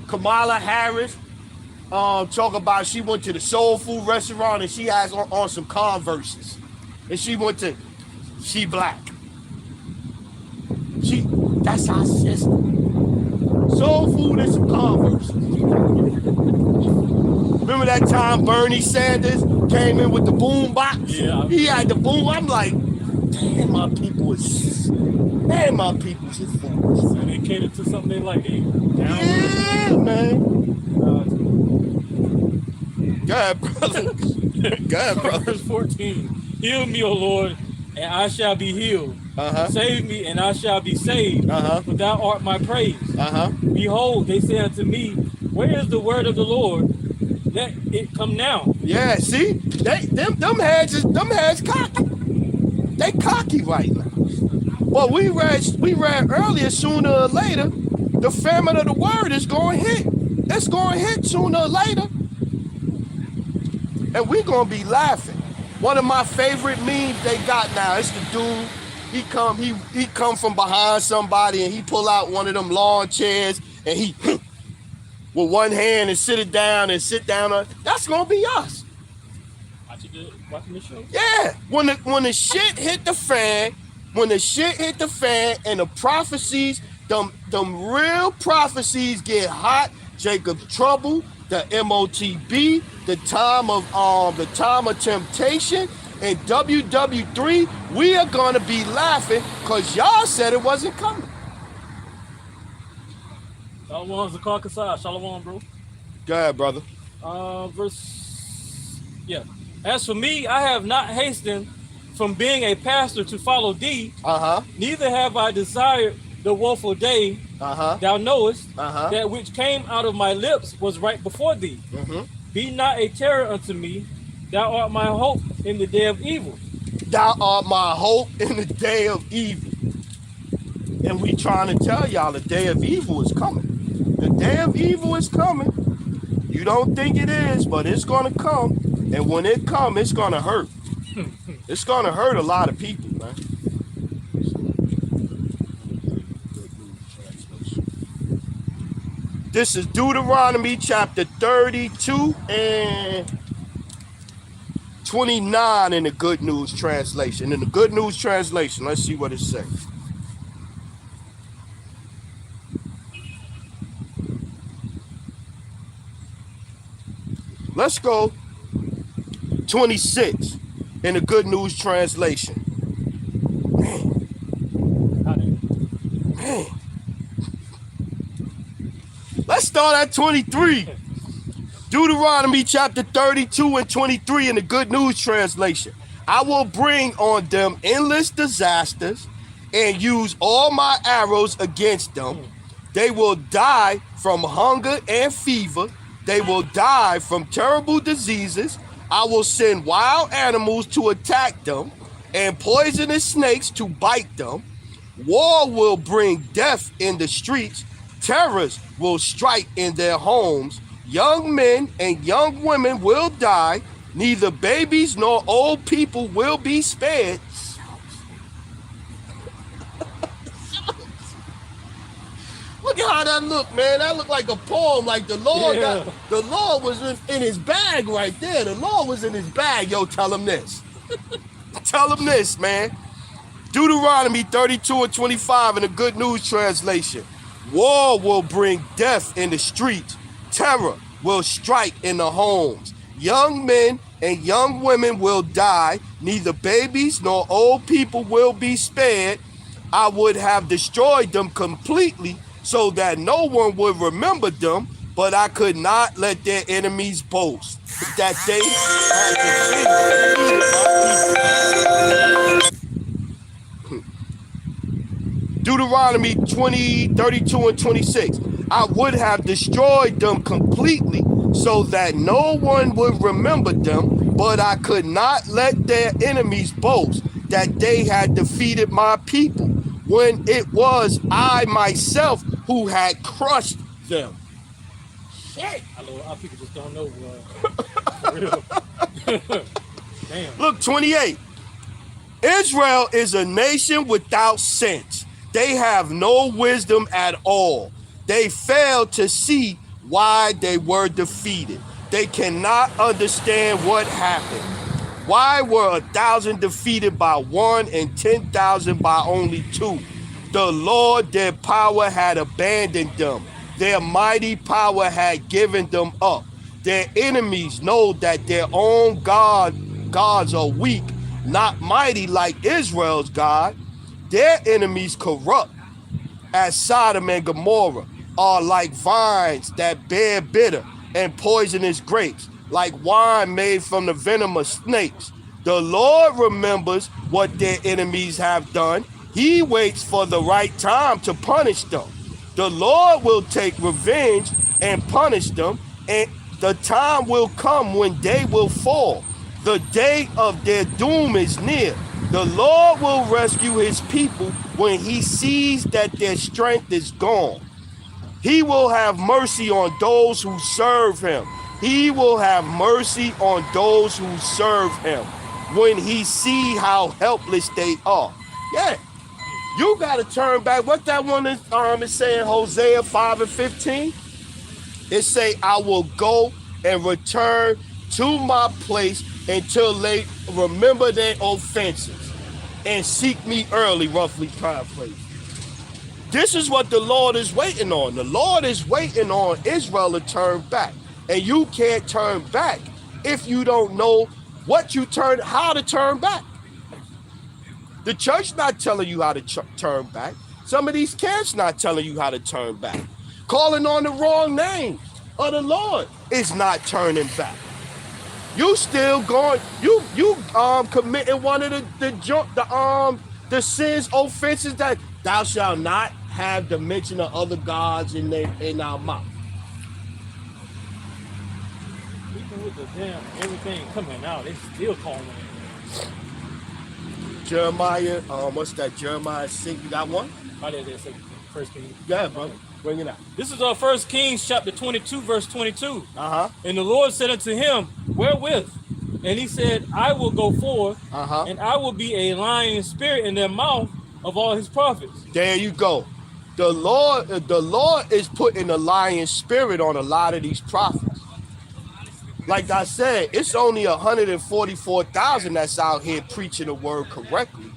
Kamala Harris talk about she went to the soul food restaurant and she has on some Converses. And she black. That's our sister. Soul food and some Converse. Remember that time Bernie Sanders came in with the boom box? Yeah. He had the boom. I'm like, damn, my people is fools. So they cater to something they like. Yeah, man. Go ahead, brother. Go ahead, brother. Verse 14. Heal me, O Lord, and I shall be healed. Save me, and I shall be saved. For thou art my praise. Behold, they say unto me, where is the word of the Lord? Let it come now. Yeah, see? Them heads cocky. They cocky right now. But we read earlier, sooner or later, the famine of the word is going to hit. It's going to hit sooner or later. And we're going to be laughing. One of my favorite memes they got now, it's the dude, he come from behind somebody and he pull out one of them lawn chairs and he with one hand and sit down on. That's going to be us. Watching the show? Yeah. When the shit hit the fan, and the prophecies, them real prophecies get hot, Jacob's trouble, the MOTB, the time of temptation, and WW3, we are gonna be laughing because y'all said it wasn't coming. Shalom, Zakar Kasai. Shalom, bro. Go ahead, brother. As for me, I have not hastened from being a pastor to follow thee. Neither have I desired the woeful day. Thou knowest that which came out of my lips was right before thee. Be not a terror unto me. Thou art my hope in the day of evil. Thou art my hope in the day of evil. And we trying to tell y'all the day of evil is coming. The day of evil is coming. You don't think it is, but it's going to come. And when it comes, it's going to hurt. It's going to hurt a lot of people, man. This is Deuteronomy chapter 32 and 29 in the Good News translation. In the Good News translation, let's see what it says. Let's go 26 in the Good News translation. Man. Let's start at 23. Deuteronomy chapter 32 and 23 in the Good News translation. I will bring on them endless disasters and use all my arrows against them. They will die from hunger and fever. They will die from terrible diseases. I will send wild animals to attack them and poisonous snakes to bite them. War will bring death in the streets. Terrors will strike in their homes. Young men and young women will die. Neither babies nor old people will be spared. Look at how that look, man. That looked like a poem. Like the Lord, the Lord was in his bag right there. The Lord was in his bag. Yo, tell him this. Tell him this, man. Deuteronomy 32 and 25 in the Good News translation. War will bring death in the streets. Terror will strike in the homes. Young men and young women will die. Neither babies nor old people will be spared. I would have destroyed them completely so that no one would remember them, but I could not let their enemies boast that they had defeated. Deuteronomy 32 and 26. I would have destroyed them completely so that no one would remember them, but I could not let their enemies boast that they had defeated my people, when it was I myself who had crushed them. Shit. Our people just don't know. For real. Damn. Look, 28. Israel is a nation without sense. They have no wisdom at all. They fail to see why they were defeated. They cannot understand what happened. Why were 1,000 defeated by 1 and 10,000 by only 2? The Lord, their power, had abandoned them. Their mighty power had given them up. Their enemies know that their own gods are weak, not mighty like Israel's God. Their enemies corrupt, as Sodom and Gomorrah, are like vines that bear bitter and poisonous grapes, like wine made from the venom of snakes. The Lord remembers what their enemies have done. He waits for the right time to punish them. The Lord will take revenge and punish them, and the time will come when they will fall. The day of their doom is near. The Lord will rescue his people when he sees that their strength is gone. He will have mercy on those who serve him. He will have mercy on those who serve him when he see how helpless they are. Yeah, you got to turn back. What that one is saying, Hosea 5:15? It say, I will go and return to my place until they remember their offenses and seek me early, roughly paraphrased. This is what the Lord is waiting on. The Lord is waiting on Israel to turn back. And you can't turn back if you don't know how to turn back. The church not telling you how to turn back. Some of these camps not telling you how to turn back. Calling on the wrong name of the Lord is not turning back. You still going, you committing one of the sins, offenses that thou shalt not have the mention of other gods in our mouth. People with the damn everything coming out, they still calling it. Jeremiah, what's that? Jeremiah 6, you got one? How did they say First Kings? Yeah, brother. Bring it out. This is our 1 Kings chapter 22, verse 22. Uh-huh. And the Lord said unto him, wherewith? And he said, I will go forth, and I will be a lying spirit in their mouth of all his prophets. There you go. The Lord is putting a lying spirit on a lot of these prophets. Like I said, it's only 144,000 that's out here preaching the word correctly.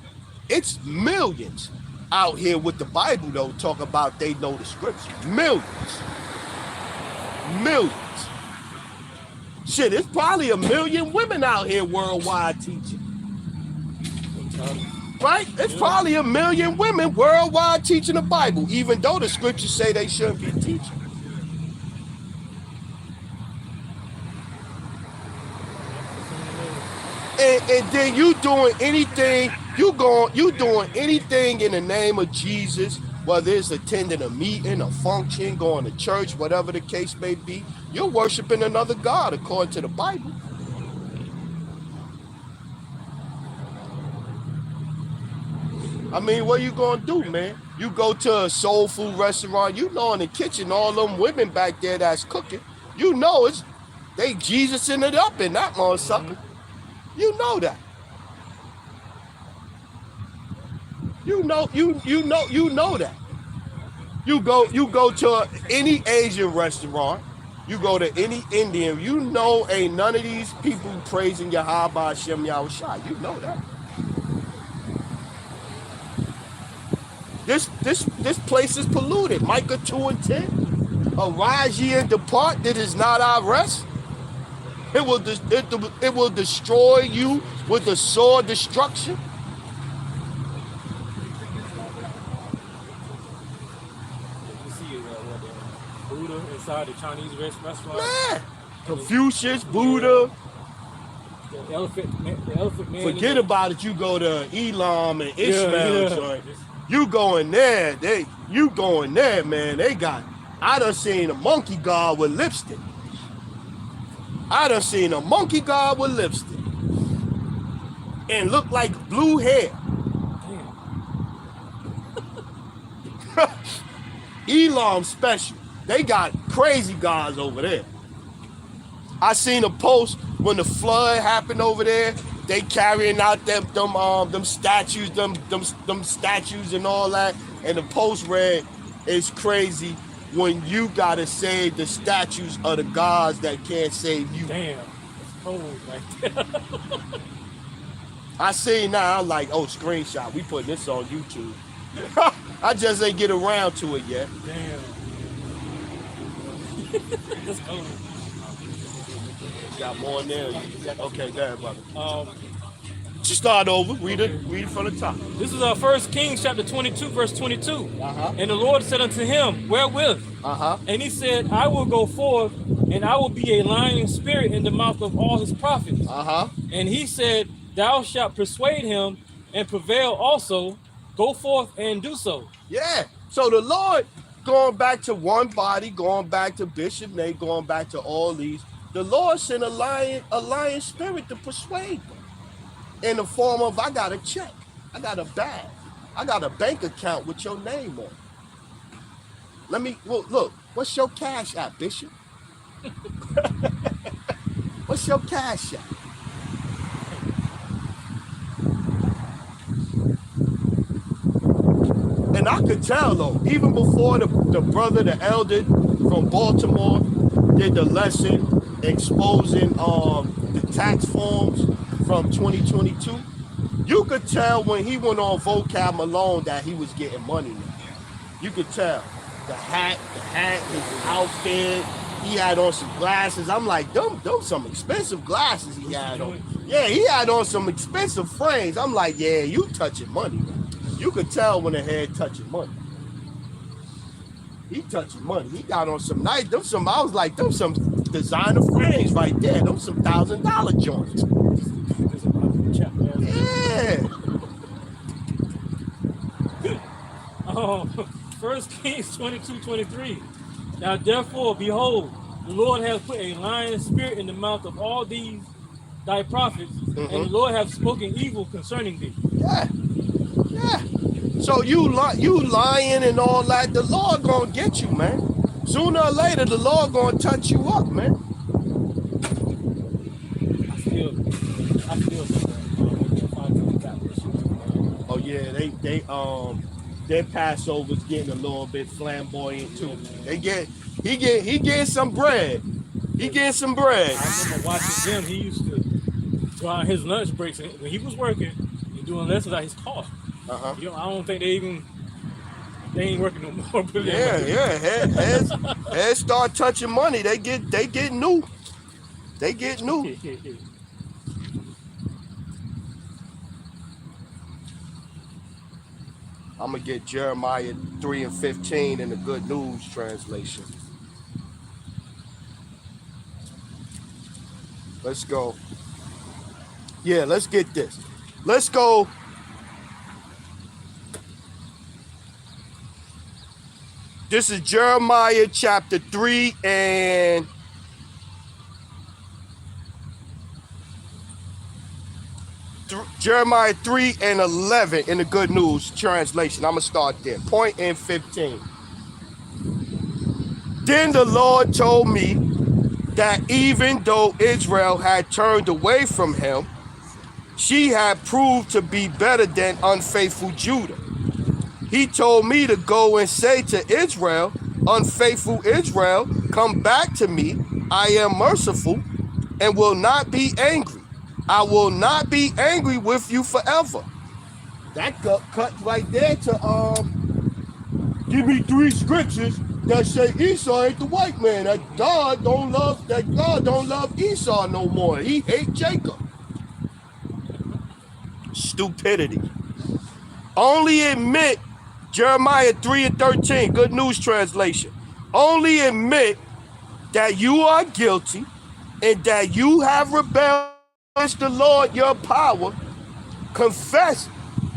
It's millions out here with the Bible, though, talk about they know the scripture. Millions. Shit, it's probably 1 million women out here worldwide teaching. Right? It's probably 1 million women worldwide teaching the Bible, even though the scriptures say they shouldn't be teaching. And then you doing anything in the name of Jesus, whether it's attending a meeting, a function, going to church, whatever the case may be, you're worshiping another God according to the Bible. I mean, what you gonna do, man? You go to a soul food restaurant, you know in the kitchen, all them women back there that's cooking, you know they Jesusing it up in that motherfucker. You know that. You know that. You go to any Asian restaurant, you go to any Indian, you know ain't none of these people praising Yahweh Hashem Yahushua. You know that. This place is polluted. Micah 2:10. Arise ye and depart, that is not our rest. It will destroy you with the sword destruction. You see Buddha inside the Chinese restaurant. Man, Confucius, Buddha. The elephant man. Forget about it. You go to Elam and Ishmael joint. You going there? You going there, man? I done seen a monkey god with lipstick. And look like blue hair. Elam special. They got crazy gods over there. I seen a post when the flood happened over there. they carrying out them statues, them statues and all that. And the post read, it's crazy when you gotta save the statues of the gods that can't save you. Damn, it's cold right there. I see now, I'm like, oh, screenshot. We putting this on YouTube. I just ain't get around to it yet. Damn. That's cold. Got more in there. Okay, go ahead, brother. Just start over. Read it from the top. This is 1 Kings chapter 22, verse 22. And the Lord said unto him, wherewith? And he said, I will go forth, and I will be a lying spirit in the mouth of all his prophets. And he said, thou shalt persuade him and prevail also. Go forth and do so. Yeah. So the Lord, going back to one body, going back to Bishop Nate, going back to all these, the Lord sent a lion spirit to persuade them. In the form of, I got a check, I got a bag, I got a bank account with your name on it. Look, what's your cash app, Bishop? What's your cash app? And I could tell though, even before the brother, the elder from Baltimore did the lesson exposing the tax forms from 2022, you could tell when he went on Vocab Malone that he was getting money now. You could tell. The hat, his outfit, he had on some glasses. I'm like, them some expensive glasses he had on. Yeah, he had on some expensive frames. I'm like, yeah, you touching money now. You could tell when the head touching money. He touching money. He got on some nice, I was like, them some designer frames right there. Them some $1,000 joints. Yeah. 1 Kings 22:23. Now therefore, behold, the Lord hath put a lying spirit in the mouth of all these thy prophets, and the Lord hath spoken evil concerning thee. Yeah. Yeah. So you lying and all that, the Lord gonna get you, man. Sooner or later, the Lord gonna touch you up, man. I feel Oh yeah, their Passover's getting a little bit flamboyant too. He getting some bread. He getting some bread. I remember watching them. He used to go on his lunch breaks when he was working and doing lessons at his car. You know, I don't think they ain't working no more. Yeah. Heads start touching money. They get new. They get new. I'm gonna get Jeremiah 3:15 in the Good News translation. Let's go. Yeah, let's get this. Let's go. This is Jeremiah chapter 3 and Jeremiah 3:11 in the Good News translation. I'm gonna start there. Point in 15. Then the Lord told me that even though Israel had turned away from him, she had proved to be better than unfaithful Judah. He told me to go and say to Israel, unfaithful Israel, come back to me. I am merciful and will not be angry. I will not be angry with you forever. That cut right there to give me 3 scriptures that say Esau ain't the white man. That God don't love Esau no more. He hate Jacob. Stupidity. Only admit, Jeremiah 3:13, Good News translation. Only admit that you are guilty and that you have rebelled against the Lord your power. Confess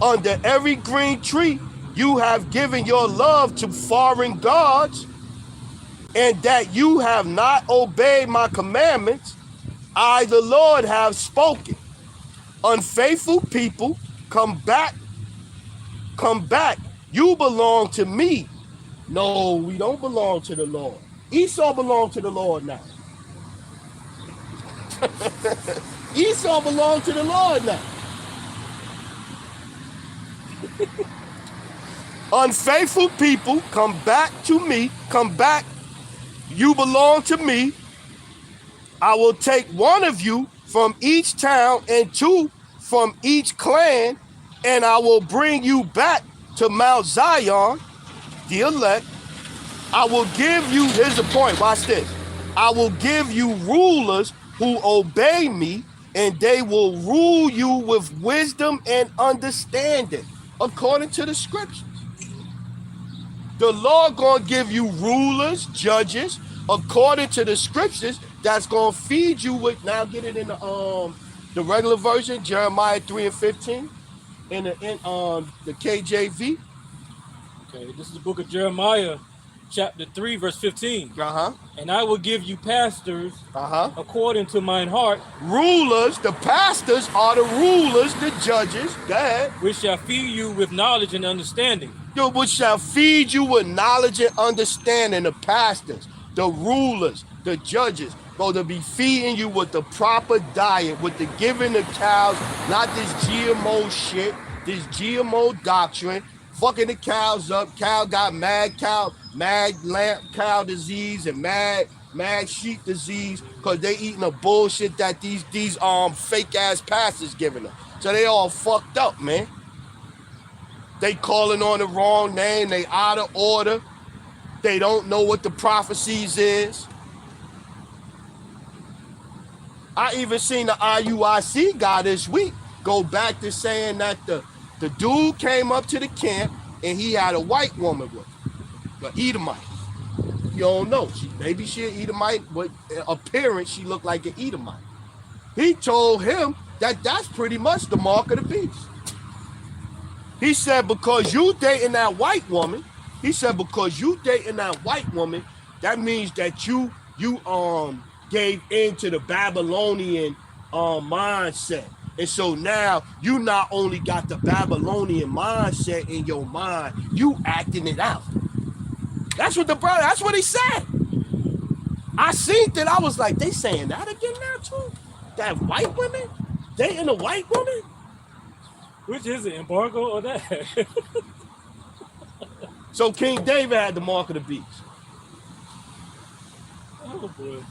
under every green tree you have given your love to foreign gods, and that you have not obeyed my commandments. I, the Lord, have spoken. Unfaithful people, come back. Come back. You belong to me. No, we don't belong to the Lord. Esau belongs to the Lord now. Esau belonged to the Lord now. Unfaithful people, come back to me. Come back. You belong to me. I will take one of you from each town and two from each clan, and I will bring you back to Mount Zion, the elect. I will give you, here's the point, watch this. I will give you rulers who obey me, and they will rule you with wisdom and understanding, according to the scriptures. The Lord gonna give you rulers, judges, according to the scriptures, that's gonna feed you with, now get it in the regular version, Jeremiah 3 and 15, in the KJV. Okay, this is the book of Jeremiah, chapter 3, verse 15. And I will give you pastors according to mine heart. Rulers, the pastors are the rulers, the judges, go ahead. Which shall feed you with knowledge and understanding. Which shall feed you with knowledge and understanding. The pastors, the rulers, the judges, going to be feeding you with the proper diet, with the giving the cows, not this GMO shit, this GMO doctrine, fucking the cows up. Cow got mad lamb cow disease and mad sheep disease because they eating the bullshit that these fake ass pastors giving them. So they all fucked up, man. They calling on the wrong name. They out of order. They don't know what the prophecies is. I even seen the IUIC guy this week go back to saying that the dude came up to the camp and he had a white woman with him, an Edomite. You don't know. Maybe she an Edomite, but appearance she looked like an Edomite. He told him that that's pretty much the mark of the beast. He said, because you dating that white woman, that means that you gave in to the Babylonian mindset. And so now you not only got the Babylonian mindset in your mind, you acting it out. That's what he said. I seen that. I was like, they saying that again now too? That white women? Dating a white woman? Which is it, embargo or that? So King David had the mark of the beast. Oh boy.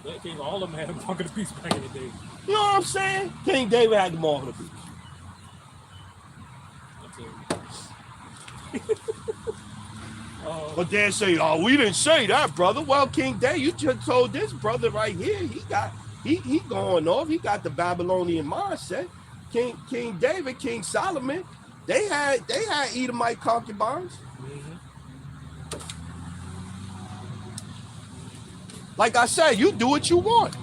That King, all of them had the mark of the beast back in the day. You know what I'm saying? King David had the mark of the beast. But they say, oh, we didn't say that, brother. Well, King David, you just told this brother right here, he going off. He got the Babylonian mindset. King David, King Solomon, they had Edomite concubines. Mm-hmm. Like I said, you do what you want.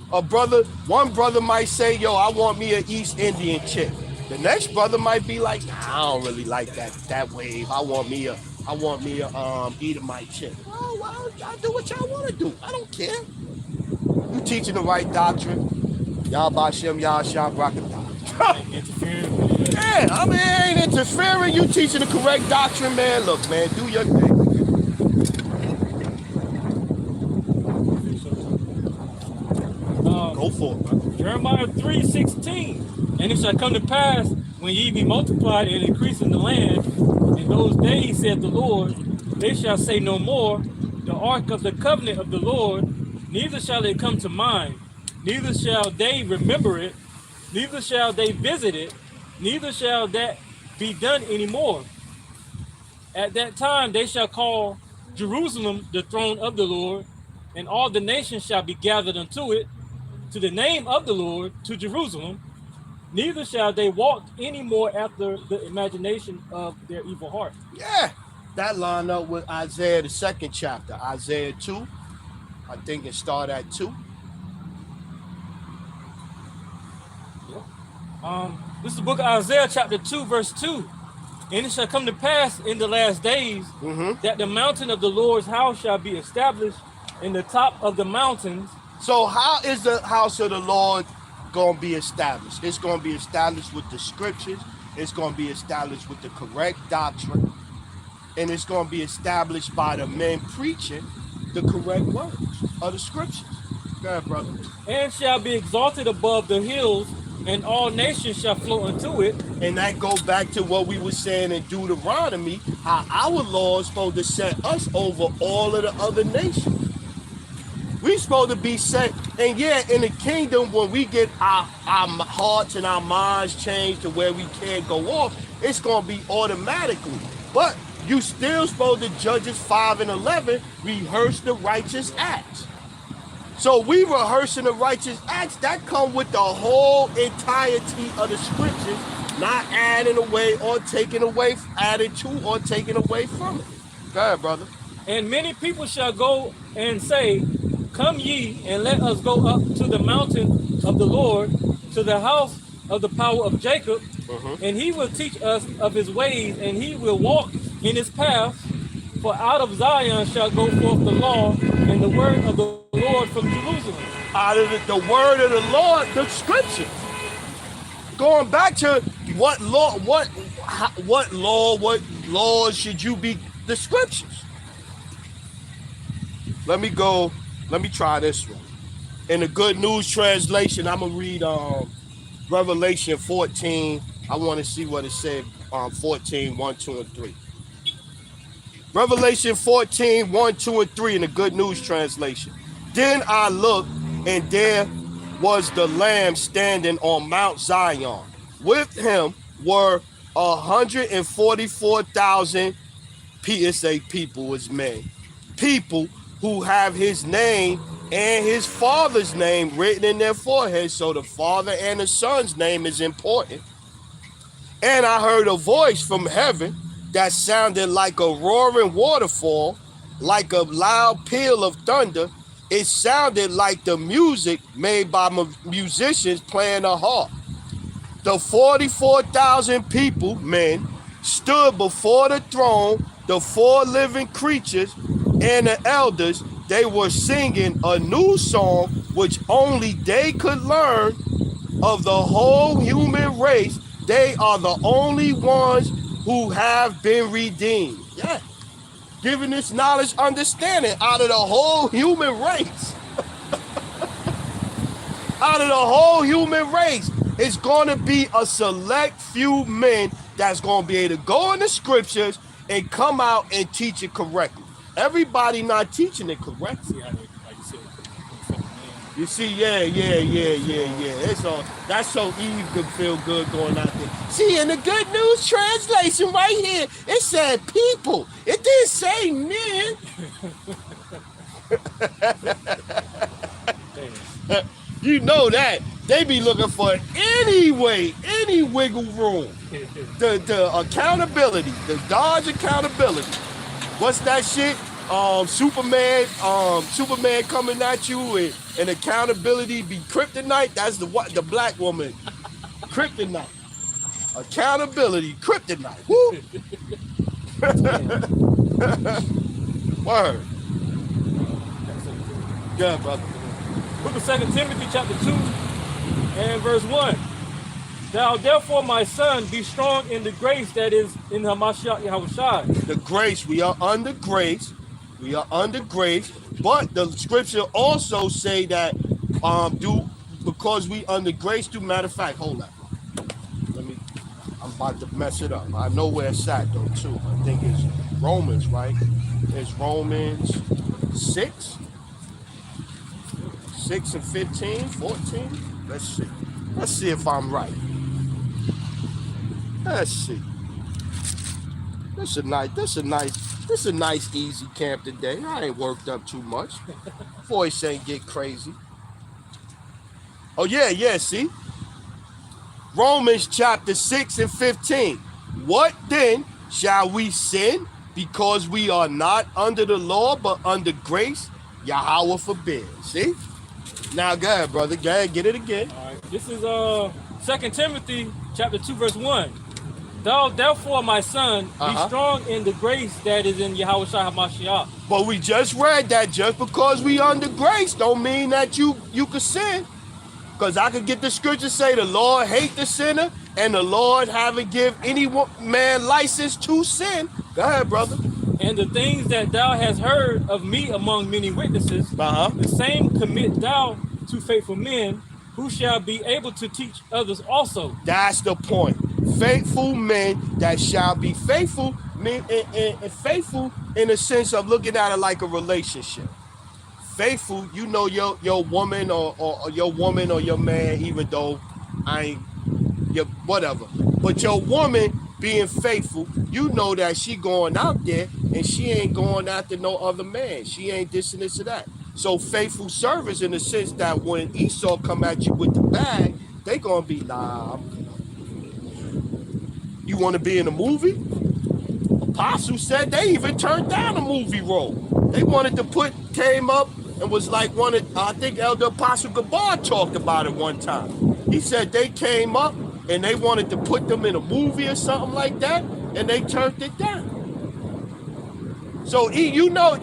One brother might say, yo, I want me an East Indian chick. The next brother might be like, nah, I don't really like that wave. I want me a Edomite chick. Well, y'all do what y'all want to do. I don't care. You teaching the right doctrine. Y'all Bashem, y'all Shah Brakatah. Yeah, I mean, I ain't interfering. You teaching the correct doctrine, man. Look, man, do your thing. Go for it, bro. Jeremiah 3:16. And it shall come to pass when ye be multiplied and increase in the land, in those days, saith the Lord, they shall say no more, the ark of the covenant of the Lord, neither shall it come to mind, neither shall they remember it, neither shall they visit it, neither shall that be done anymore. At that time they shall call Jerusalem the throne of the Lord, and all the nations shall be gathered unto it, to the name of the Lord, to Jerusalem. Neither shall they walk any more after the imagination of their evil heart. Yeah, that line up with Isaiah, the 2nd chapter, Isaiah 2. I think it started at 2. This is the book of Isaiah, chapter 2, verse 2. And it shall come to pass in the last days that the mountain of the Lord's house shall be established in the top of the mountains. So how is the house of the Lord going to be established? It's going to be established with the scriptures. It's going to be established with the correct doctrine. And it's going to be established by the men preaching the correct words of the scriptures. Go ahead, brother. And shall be exalted above the hills, and all nations shall flow into it. And that goes back to what we were saying in Deuteronomy, how our law is supposed to set us over all of the other nations. We supposed to be set, and yeah, in the kingdom, when we get our hearts and our minds changed to where we can't go off, it's going to be automatically. But you still supposed to, Judges 5 and 11, rehearse the righteous acts. So we rehearsing the righteous acts, that come with the whole entirety of the scriptures, not adding away or taking away, added to or taken away from it. Go ahead, brother. And many people shall go and say, Come ye, and let us go up to the mountain of the Lord, to the house of the power of Jacob, and he will teach us of his ways, and he will walk in his paths. For out of Zion shall go forth the law and the word of the Lord from Jerusalem. Out of the word of the Lord, the scriptures. Going back to what laws should you be? The scriptures. Let me try this one. In the Good News Translation, I'm gonna read Revelation 14. I want to see what it said. 14, 1, 2, and 3. Revelation 14, 1, 2, and 3 in the Good News Translation. Then I looked, and there was the Lamb standing on Mount Zion. With him were 144,000 PSA people is men. People who have his name and his father's name written in their foreheads. So the father and the son's name is important. And I heard a voice from heaven that sounded like a roaring waterfall, like a loud peal of thunder. It sounded like the music made by musicians playing a harp. The 44,000 people, men, stood before the throne, the 4 living creatures and the elders. They were singing a new song which only they could learn. Of the whole human race, they are the only ones who have been redeemed. Yeah. Giving this knowledge, understanding out of the whole human race. Out of the whole human race, it's going to be a select few men that's going to be able to go in the scriptures and come out and teach it correctly. Everybody not teaching it correctly. You see, yeah. It's all, that's so Eve could feel good going out there. See, in the Good News Translation right here, it said people. It didn't say men. You know that. They be looking for any way, any wiggle room. The accountability, the Dodge accountability. What's that shit? Superman coming at you and accountability be kryptonite. That's the black woman. Kryptonite. Accountability, kryptonite. Woo! Word. Yeah, brother. Book of 2 Timothy chapter 2 and verse 1. Thou therefore, my son, be strong in the grace that is in Hamashiach Yahushua. The grace, we are under grace. We are under grace, but the scripture also say that because we under grace do. Matter of fact, hold on. I'm about to mess it up. I know where it's at though too. I think it's Romans, right? It's Romans 6 and 15, 14. Let's see if I'm right. Let's see. This is a nice easy camp today. I ain't worked up too much. Voice ain't get crazy. Oh yeah, see? Romans chapter 6 and 15. What then shall we sin because we are not under the law but under grace? Yahweh forbid. See? Now go ahead, brother. Go ahead, get it again. All right. This is 2 Timothy chapter 2 verse 1. Thou therefore, my son, be strong in the grace that is in Yahushua HaMashiach. But we just read that just because we under grace don't mean that you could sin. Because I could get the scripture say the Lord hate the sinner and the Lord haven't give any man license to sin. Go ahead, brother. And the things that thou hast heard of me among many witnesses, the same commit thou to faithful men, who shall be able to teach others also. That's the point. Faithful men that shall be faithful, men, and faithful in the sense of looking at it like a relationship. Faithful, you know your woman or your woman or your man, even though I ain't your whatever. But your woman being faithful, you know that she going out there and she ain't going after no other man. She ain't this and this and that. So faithful service in the sense that when Esau come at you with the bag, they gonna be, nah, you want to be in a movie? Apostle said they even turned down a movie role. They wanted to came up and was like I think Elder Apostle Gabar talked about it one time. He said they came up and they wanted to put them in a movie or something like that, and they turned it down. So you know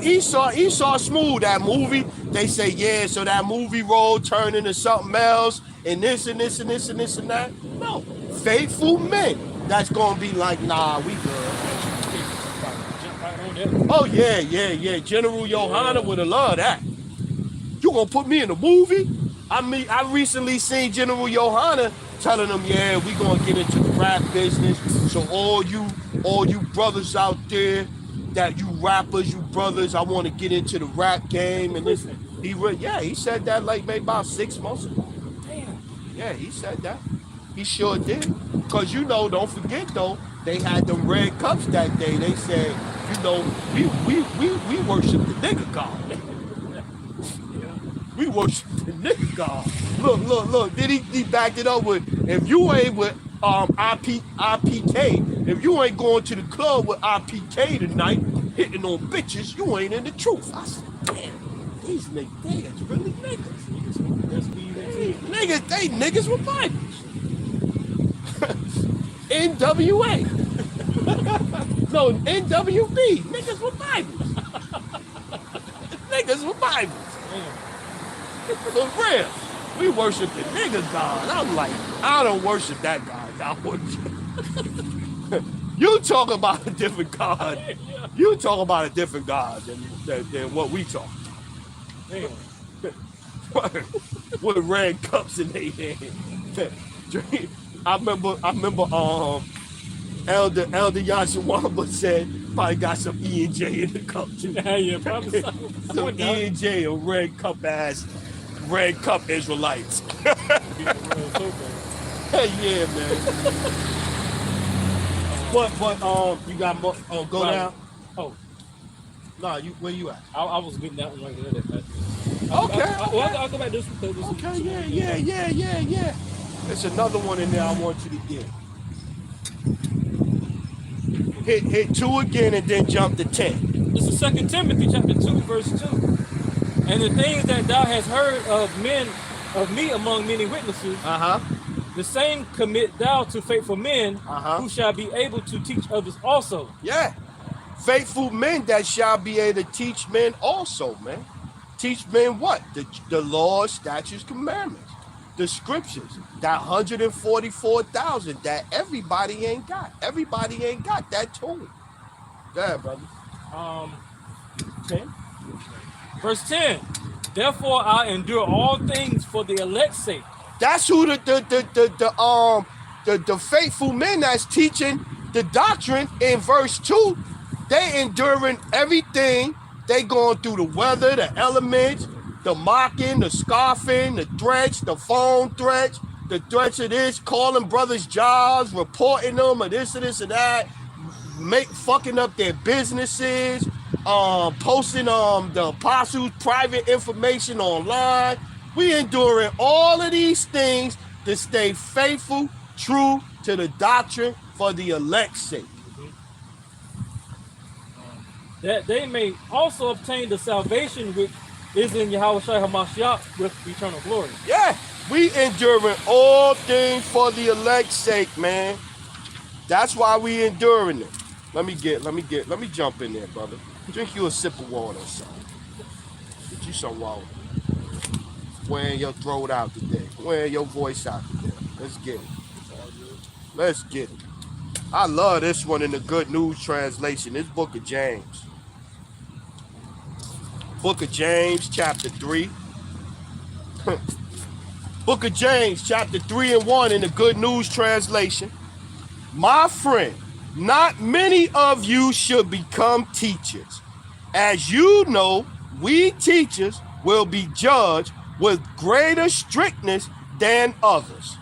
Esau smooth that movie. They say, yeah, so that movie role turned into something else, and this and this and this and this and that. No, faithful men that's gonna be like, nah, we good. Oh yeah. General Johanna would have loved that. You gonna put me in a movie? I mean, I recently seen General Johanna telling them, yeah, we gonna get into the rap business. So all you brothers out there, that you rappers, you brothers, I want to get into the rap game and this. He said that like maybe about 6 months ago. Damn. Yeah, he said that. He sure did. Cause don't forget though, they had them red cups that day. They said, we worship the nigga God. We worship the nigga God. Look. Then he backed it up with, if you ain't with IPK, if you ain't going to the club with IPK tonight, hitting on bitches, you ain't in the truth. I said, damn, these niggas, they is really niggas. They niggas with Bibles. NWA. No, NWB. Niggas with Bibles. Niggas with Bibles. For real. We worship the nigga God. I'm like, I don't worship that God. I worship. You talk about a different God. You talk about a different God than what we talk. With red cups in their hand. I remember Elder Yashawamba said probably got some E&J in the cup too. Yeah, probably so. Some E&J or red cup Israelites. Hey, yeah, man. But you got more? Oh, go down. Oh, no, where you at? I was getting that one right there. Okay. I'll go back this one. Okay, yeah. There's another one in there I want you to get. Hit 2 again and then jump to 10. This is 2 Timothy chapter 2, verse 2. And the things that thou hast heard of me among many witnesses, the same commit thou to faithful men, who shall be able to teach others also. Yeah. Faithful men that shall be able to teach men also, man. Teach men what? The laws, statutes, commandments. The scriptures, that 144,000 that everybody ain't got. Everybody ain't got that tool. Go ahead, brother. 10. Verse 10. Therefore I endure all things for the elect's sake. That's who the faithful men that's teaching the doctrine in verse 2. They enduring everything. They going through the weather, the elements, the mocking, the scoffing, the threats, the phone threats, the threats of this, calling brothers jobs, reporting them, or this and this and that, fucking up their businesses, posting the apostles' private information online. We enduring all of these things to stay faithful, true to the doctrine for the elect's sake. That they may also obtain the salvation which is in Yahushua HaMashiach with eternal glory. Yeah, we enduring all things for the elect's sake, man. That's why we enduring it. Let me jump in there, brother. Drink you a sip of water or something. Get you some water. Wearing your throat out today. Wearing your voice out today. Let's get it. I love this one in the Good News Translation. This book of James. Book of James, chapter 3. Book of James, chapter 3 and 1 in the Good News Translation. My friend, not many of you should become teachers. As you know, we teachers will be judged with greater strictness than others.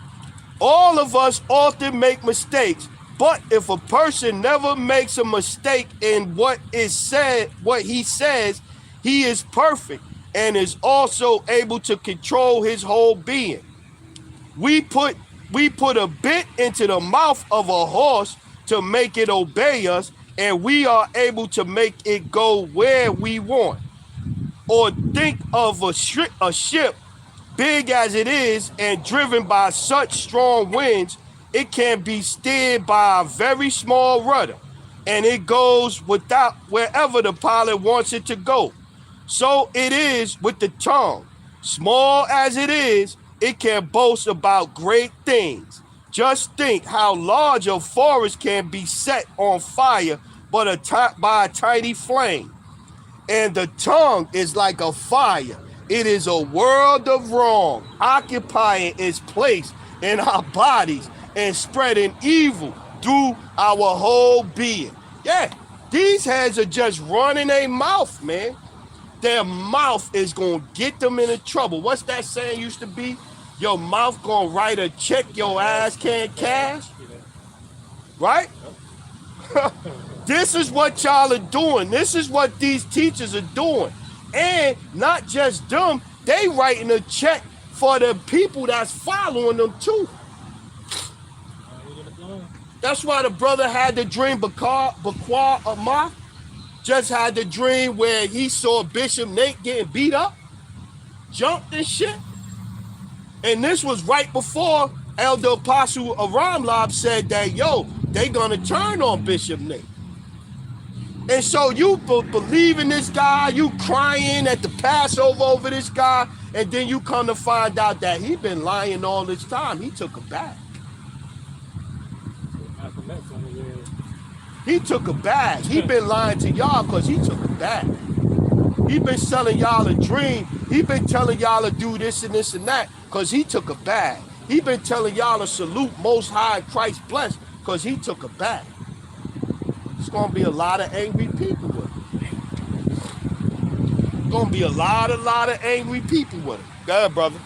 All of us often make mistakes, but if a person never makes a mistake in what he says, he is perfect and is also able to control his whole being. We put a bit into the mouth of a horse to make it obey us, and we are able to make it go where we want. Or think of a ship, big as it is and driven by such strong winds, it can be steered by a very small rudder, and it goes without wherever the pilot wants it to go. So it is with the tongue. Small as it is, it can boast about great things. Just think how large a forest can be set on fire by a tiny flame. And the tongue is like a fire. It is a world of wrong, occupying its place in our bodies and spreading evil through our whole being. Yeah, these heads are just running their mouth, man. Their mouth is going to get them into trouble. What's that saying used to be? Your mouth going to write a check your ass can't cash? Right? This is what y'all are doing. This is what these teachers are doing. And not just them, they writing a check for the people that's following them too. That's why the brother had the dream, Bakar Amar just had the dream where he saw Bishop Nate getting beat up, jumped and shit. And this was right before Elder Apostle Aram Lab said that, yo, they gonna turn on Bishop Nate. And so you believe in this guy, you crying at the Passover over this guy, and then you come to find out that he been lying all this time. He took a bath. He took a bath. He been lying to y'all because he took a bath. He been selling y'all a dream. He been telling y'all to do this and this and that because he took a bath. He been telling y'all to salute Most High Christ blessed because he took a bath. It's going to be a lot of angry people with him. It's going to be a lot of angry people with him. Go ahead, brother.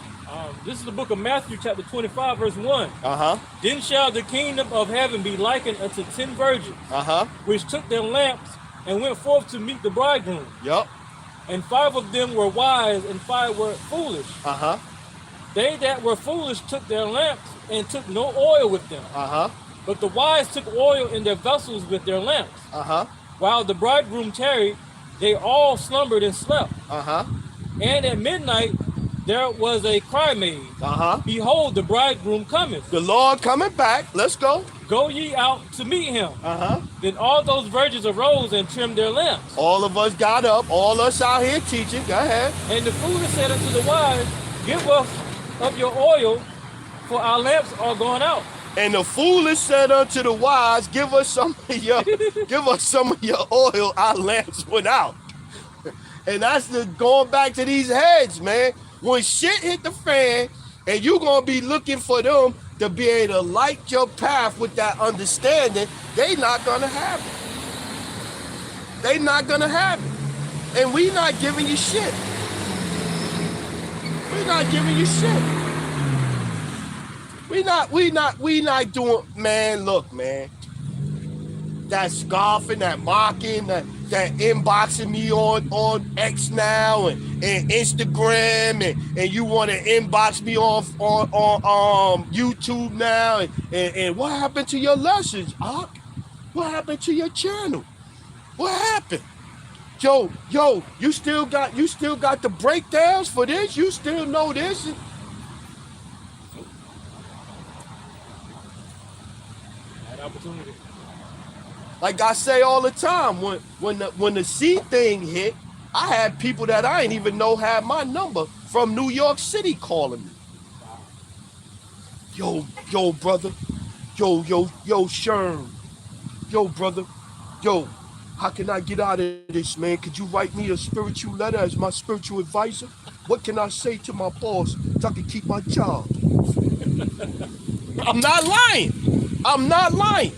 This is the book of Matthew, chapter 25, verse 1. Then shall the kingdom of heaven be likened unto 10 virgins, which took their lamps and went forth to meet the bridegroom. Yep. And 5 of them were wise, and 5 were foolish. They that were foolish took their lamps and took no oil with them. But the wise took oil in their vessels with their lamps. While the bridegroom tarried, they all slumbered and slept. And at midnight there was a cry made. Behold, the bridegroom cometh. The Lord coming back. Let's go. Go ye out to meet him. Then all those virgins arose and trimmed their lamps. All of us got up. All us out here teaching. Go ahead. And the foolish said unto the wise, give us of your oil, for our lamps are gone out. And the foolish said unto the wise, give us some of your oil, our lamps went out. And that's going back to these heads, man. When shit hit the fan and you're going to be looking for them to be able to light your path with that understanding, they not going to have it. They not going to have it. And we not giving you shit. We not giving you shit. We not doing, man, look, man. That scoffing, that mocking, that inboxing me on X now and Instagram and you want to inbox me on YouTube now and what happened to your lessons, Ak? What happened to your channel? What happened? Yo, you still got the breakdowns for this? You still know this? Opportunity. Like I say all the time, when the C thing hit, I had people that I ain't even know had my number from New York City calling me. Yo, brother. Yo, Sherm. yo, brother, yo, how can I get out of this, man? Could you write me a spiritual letter as my spiritual advisor? What can I say to my boss so I can keep my job? I'm not lying. I'm not lying.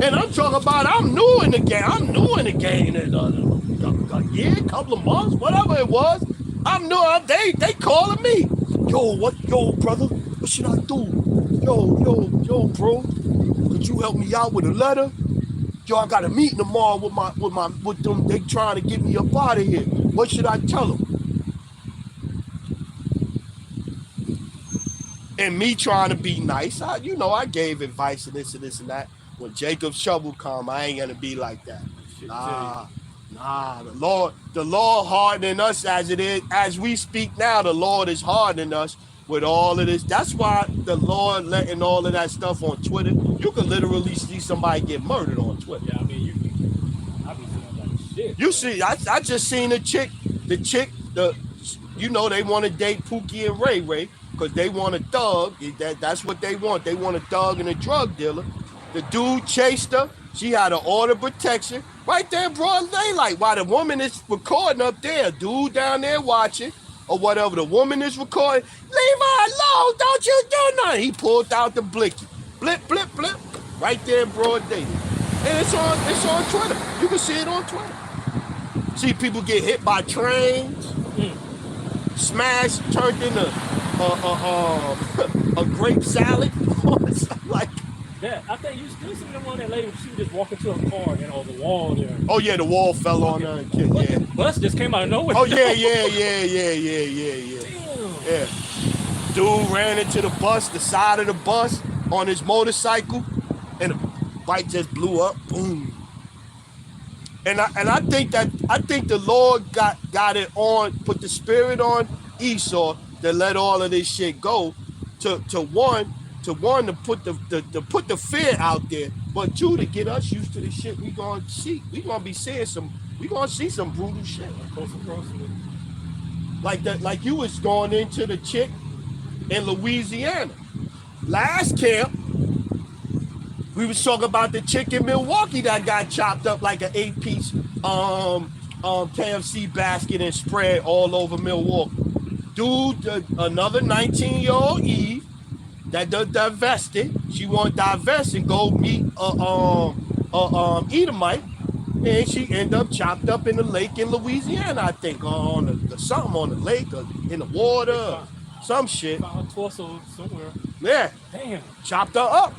And I'm talking about I'm new in the game. I'm new in the game. And, a year, couple of months, whatever it was. I'm new. They calling me. Yo, brother, what should I do? Yo, bro, could you help me out with a letter? Yo, I got a meeting tomorrow with them. They trying to get me up out of here. What should I tell them? And me trying to be nice, I gave advice and this and that. When Jacob's trouble come, I ain't gonna be like that. Nah, the Lord hardening us as it is, as we speak now, the Lord is hardening us with all of this. That's why the Lord letting all of that stuff on Twitter. You can literally see somebody get murdered on Twitter. Yeah, I mean, I be feeling like shit. You see, I just seen the chick, they want to date Pookie and Ray Ray because they want a thug. That's what they want. They want a thug and a drug dealer. The dude chased her. She had an order of protection right there in broad daylight. While the woman is recording up there, dude down there watching or whatever. The woman is recording. Leave her alone. Don't you do nothing. He pulled out the blicky. Blip, blip, blip. Right there in broad daylight. And it's on Twitter. You can see it on Twitter. See people get hit by trains, smashed, turned into a grape salad. Like. Yeah, I think you still see the one that lady, she was just walking to her car and on the wall there. Oh yeah, the wall fell on her. Yeah. Bus just came out of nowhere. Oh yeah. Yeah. Dude ran into the bus, the side of the bus on his motorcycle, and the bike just blew up. Boom. And I think the Lord got it on, put the spirit on Esau to let all of this shit go, to put the fear out there, but two, to get us used to the shit we gonna see. We gonna see some brutal shit. Like you was going into the chick in Louisiana. Last camp, we was talking about the chick in Milwaukee that got chopped up like an 8-piece KFC basket and spread all over Milwaukee. Dude, another 19-year-old Eve that divested. She want to divest and go meet Edomite, and she ended up chopped up in the lake in Louisiana, I think, something on the lake or in the water, some shit. Found a torso somewhere. Yeah. Damn. Chopped her up.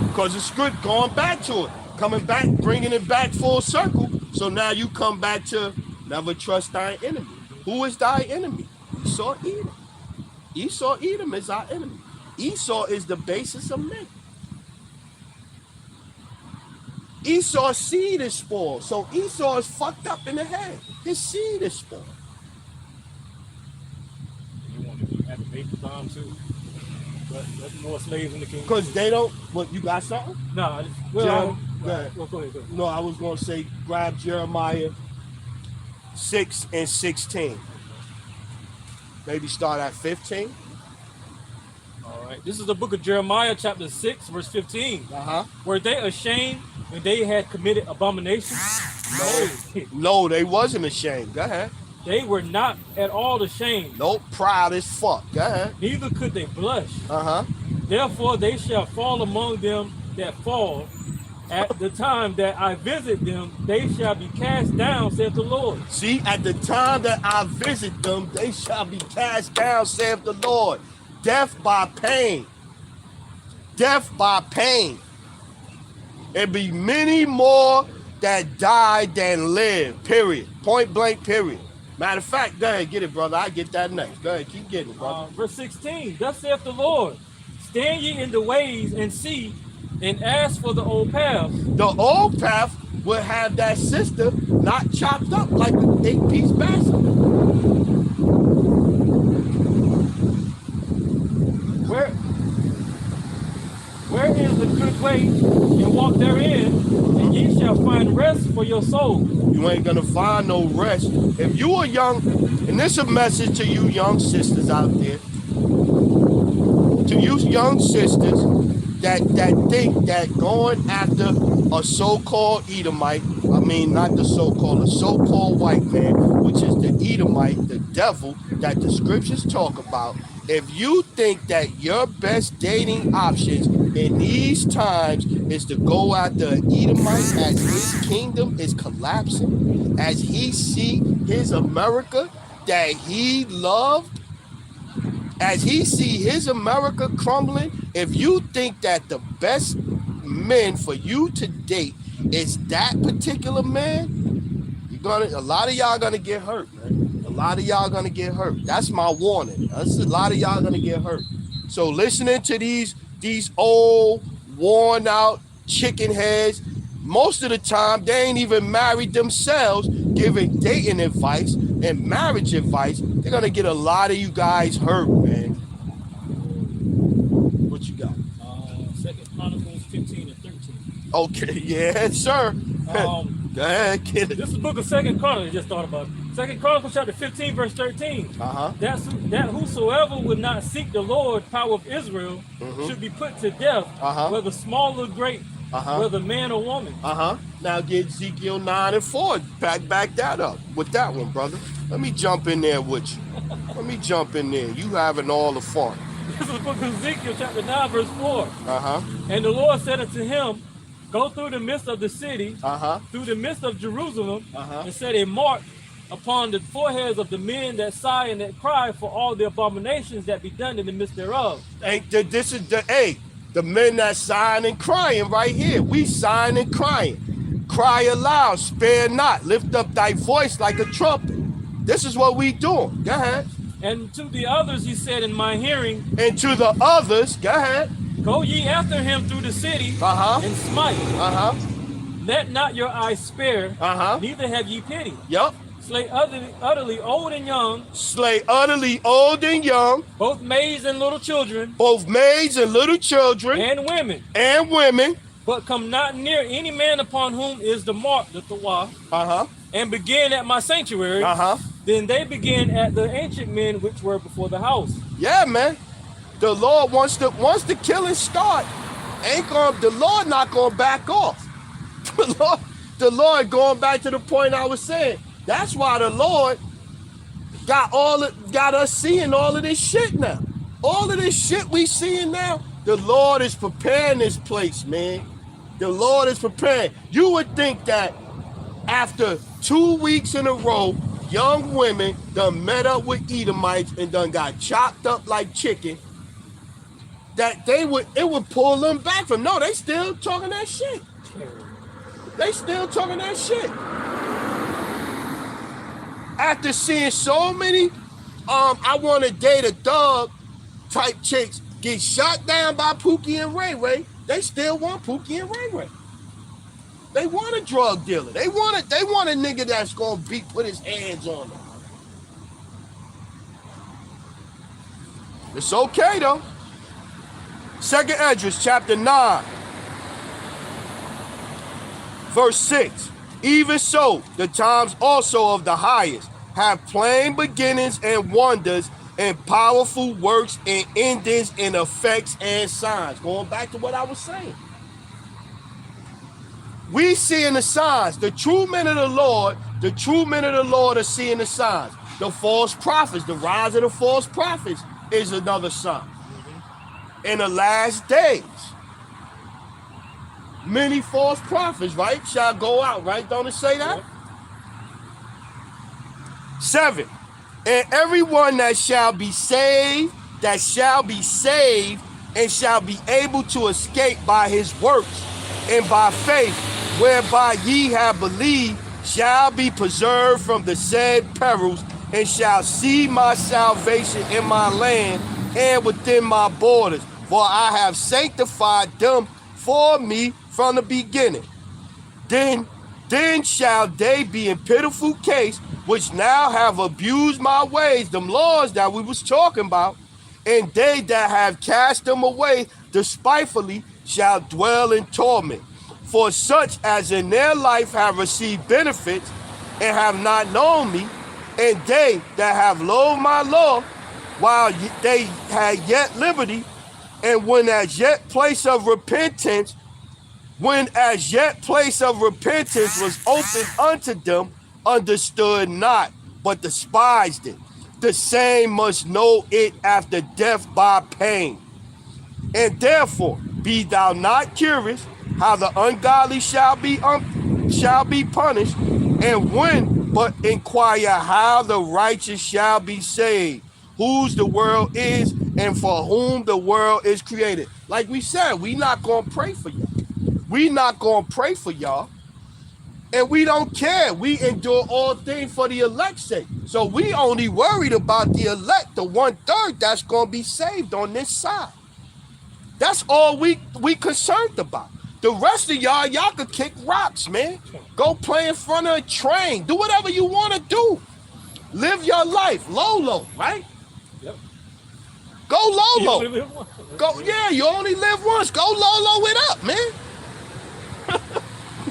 Because it's good going back to it. Coming back, bringing it back full circle. So now you come back to never trust thy enemy. Who is thy enemy? Esau, Edom. Esau, Edom is our enemy. Esau is the basis of men. Esau's seed is spoiled. So Esau is fucked up in the head. His seed is spoiled. You want to have a baby bomb too? But there's more slaves in the kingdom. Because they don't. What, you got something? No, I just. Go ahead. No, I was going to say grab Jeremiah 6 and 16. Maybe start at 15. All right. This is the book of Jeremiah, chapter 6, verse 15. Were they ashamed when they had committed abominations? No, they wasn't ashamed. Go ahead. They were not at all ashamed. Nope, proud as fuck. Go ahead. Neither could they blush. Therefore they shall fall among them that fall. At the time that I visit them, they shall be cast down, saith the Lord. See, at the time that I visit them, they shall be cast down, saith the Lord. Death by pain. Death by pain. There be many more that die than live, period. Point blank, period. Matter of fact, go ahead, get it, brother. I get that next. Go ahead, keep getting it, brother. Verse 16, thus saith the Lord, stand ye in the ways and see, and ask for the old path. The old path will have that sister not chopped up like an 8-piece basket. Where is the good way, and walk therein, and ye shall find rest for your soul. You ain't gonna find no rest. If you are young, and this is a message to you young sisters out there, to you young sisters, that think that going after a so-called Edomite, I mean not the so-called, a so-called white man, which is the Edomite, the devil that the scriptures talk about. If you think that your best dating options in these times is to go after an Edomite as his kingdom is collapsing, as he see his America that he loved, as he see his America crumbling, if you think that the best men for you to date is that particular man, a lot of y'all gonna get hurt, man. A lot of y'all gonna get hurt. That's my warning. A lot of y'all gonna get hurt. So listening to these old, worn out chicken heads, most of the time they ain't even married themselves, giving dating advice and marriage advice. They're gonna get a lot of you guys hurt, man. What you got? 2 Chronicles 15 and 13. Okay, yeah, sir. Go ahead, kid. This is the book of 2 Chronicles. I just thought about it. 2 Chronicles chapter 15, verse 13. That whosoever would not seek the Lord, power of Israel, should be put to death, whether small or great, whether man or woman. Now get Ezekiel 9 and 4. Back that up with that one, brother. Let me jump in there with you. Let me jump in there. You having all the fun. This is the book of Ezekiel chapter 9, verse 4. And the Lord said unto him, go through the midst of the city, through the midst of Jerusalem, and set a mark upon the foreheads of the men that sigh and that cry for all the abominations that be done in the midst thereof. Hey, this is the men that sighing and crying right here. We sighing and crying. Cry aloud, spare not. Lift up thy voice like a trumpet. This is what we doing. Go ahead. And to the others he said in my hearing. And to the others, go ahead. Go ye after him through the city and smite. Let not your eyes spare, neither have ye pity. Slay utterly old and young. Slay utterly old and young. Both maids and little children. Both maids and little children. And women. And women. But come not near any man upon whom is the mark, the Tawah. And begin at my sanctuary. Then they begin at the ancient men which were before the house. Yeah, man. The Lord once the killing start, the Lord not gonna back off. The Lord going back to the point I was saying. That's why the Lord got us seeing all of this shit now. All of this shit we seeing now, the Lord is preparing this place, man. The Lord is preparing. You would think that after 2 weeks in a row, young women done met up with Edomites and done got chopped up like chicken, that it would pull them back from. No, they still talking that shit. They still talking that shit. After seeing so many I want to date a thug type chicks get shot down by Pookie and Ray Ray, they still want Pookie and Ray Ray. They want a drug dealer. They want a nigga that's gonna put his hands on them. It's okay though. 2nd Esdras chapter 9, verse 6. Even so, the times also of the highest have plain beginnings and wonders and powerful works and endings and effects and signs. Going back to what I was saying. We seeing the signs. The true men of the Lord are seeing the signs. The false prophets, the rise of the false prophets is another sign. In the last days, many false prophets, right, shall go out, right? Don't it say that? 7. And everyone that shall be saved and shall be able to escape by his works and by faith, whereby ye have believed, shall be preserved from the said perils, and shall see my salvation in my land and within my borders. For I have sanctified them for me from the beginning. Then shall they be in pitiful case, which now have abused my ways, them laws that we was talking about, and they that have cast them away despitefully shall dwell in torment. For such as in their life have received benefits and have not known me, and they that have loathed my law, while they had yet liberty, And when as yet place of repentance was opened unto them, understood not, but despised it. The same must know it after death by pain. And therefore be thou not curious how the ungodly shall be punished, and when, but inquire how the righteous shall be saved, whose the world is, and for whom the world is created. Like we said, we not gonna pray for y'all. We not gonna pray for y'all. And we don't care. We endure all things for the elect's sake. So we only worried about the elect, the 1/3 that's gonna be saved on this side. That's all we concerned about. The rest of y'all could kick rocks, man. Go play in front of a train. Do whatever you want to do. Live your life. Lolo, right? Yep. Go Lolo. Go, yeah, you only live once. Go Lolo it up, man.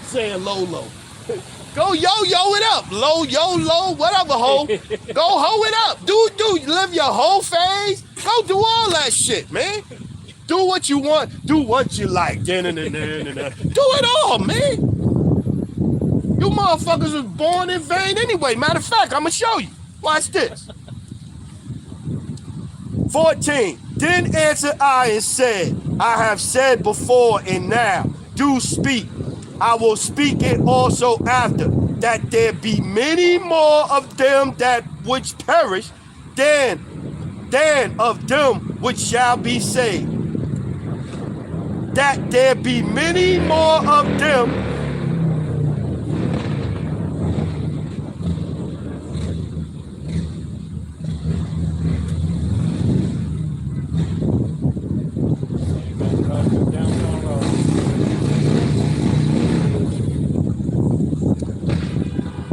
Saying Lolo. Go yo-yo it up. Lo, whatever, ho. Go ho it up. Do, live your whole phase. Go do all that shit, man. Do what you want. Do what you like. Do it all, man. You motherfuckers was born in vain anyway. Matter of fact, I'm going to show you. Watch this. 14. Then answered I and said, I have said before and now, do speak. I will speak it also after, that there be many more of them that which perish than of them which shall be saved. That there be many more of them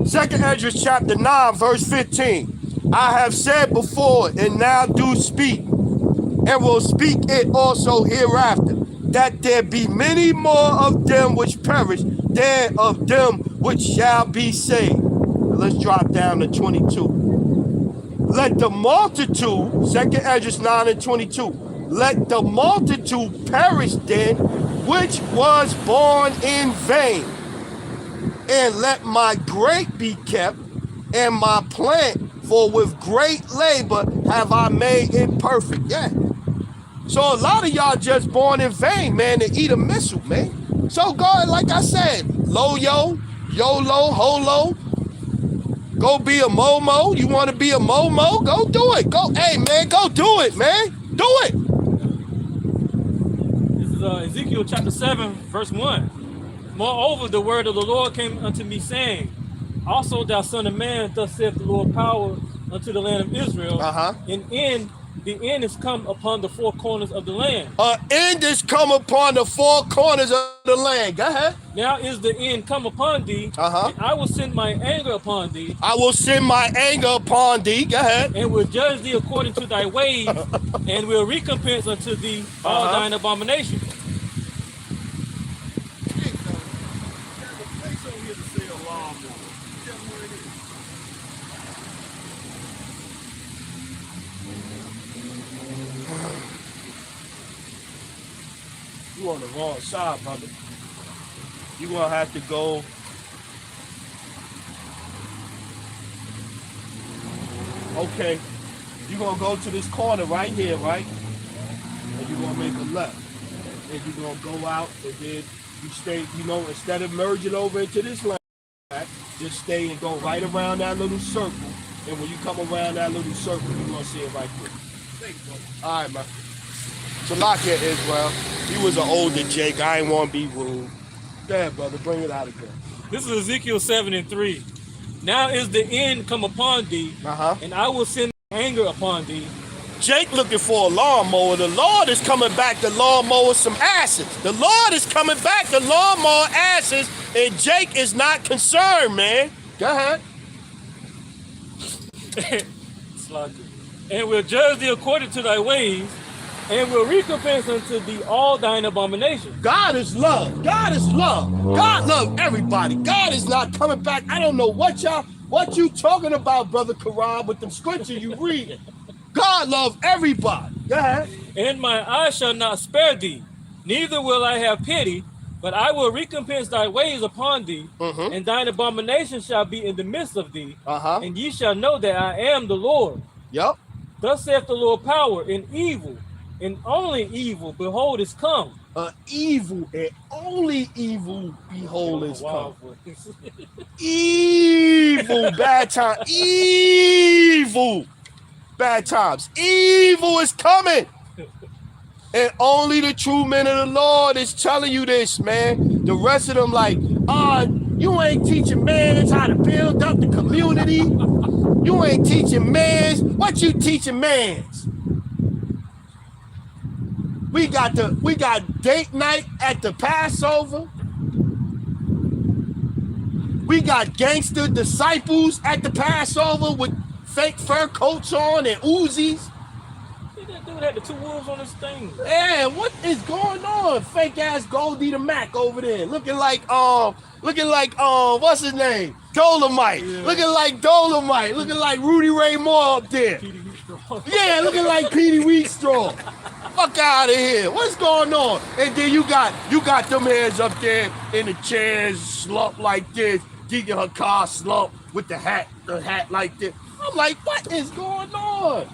Second Ezra chapter 9 verse 15. I have said before and now do speak, and will speak it also hereafter, that there be many more of them which perish than of them which shall be saved. Let's drop down to 22. Let the multitude, 2 Ezra 9 and 22, let the multitude perish then, which was born in vain. And let my grape be kept, and my plant, for with great labor have I made it perfect. Yeah. So a lot of y'all just born in vain, man, to eat a missile, man. So God, like I said, lo-yo, YOLO, holo, go be a momo. You want to be a momo? Go do it. Go, hey, man, go do it, man. Do it. This is Ezekiel chapter 7, verse 1. Moreover, the word of the Lord came unto me, saying, also thou son of man, thus saith the Lord power unto the land of Israel, the end is come upon the four corners of the land. End is come upon the four corners of the land. Go ahead. Now is the end come upon thee, and I will send my anger upon thee. I will send my anger upon thee. Go ahead. And will judge thee according to thy ways, and will recompense unto thee all thine abominations. You on the wrong side, brother. You're going to have to go. Okay. You're going to go to this corner right here, right? And you're going to make a left. And you're going to go out, and then you stay, you know, instead of merging over into this lane, just stay and go right around that little circle. And when you come around that little circle, you're going to see it right there. Thanks, brother. All right, man. Salakia Israel. He was an older Jake. I ain't want to be rude. Go ahead, brother. Bring it out again. This is Ezekiel 7 and 3. Now is the end come upon thee, and I will send anger upon thee. Jake looking for a lawnmower. The Lord is coming back to lawnmower some asses. The Lord is coming back to lawnmower asses, and Jake is not concerned, man. Go ahead. And will judge thee according to thy ways, and will recompense unto thee all thine abominations. God is love. God is love. God love everybody. God is not coming back. I don't know what you talking about, Brother Quran, with them scriptures you read. God love everybody. Go ahead. And my eye shall not spare thee, neither will I have pity, but I will recompense thy ways upon thee, and thine abomination shall be in the midst of thee, and ye shall know that I am the Lord. Yep. Thus saith the Lord power, in evil, and only evil, behold, is come. Evil and only evil, behold, is come. Wow. Evil, bad time. Evil, bad times. Evil is coming. And only the true men of the Lord is telling you this, man. The rest of them like, you ain't teaching mans how to build up the community. You ain't teaching mans. What you teaching mans? We got date night at the Passover. We got gangster disciples at the Passover with fake fur coats on and Uzis. That dude had the 2 wolves on his thing. Yeah, what is going on? Fake ass Goldie the Mac over there, looking like what's his name? Dolomite. Yeah. Looking like Dolomite. Looking like Rudy Ray Moore up there. Yeah, looking like Petey Wheatstraw. Fuck out of here. What's going on? And then you got them heads up there in the chairs, slump like this, Deacon her car slump with the hat like this. I'm like, what is going on?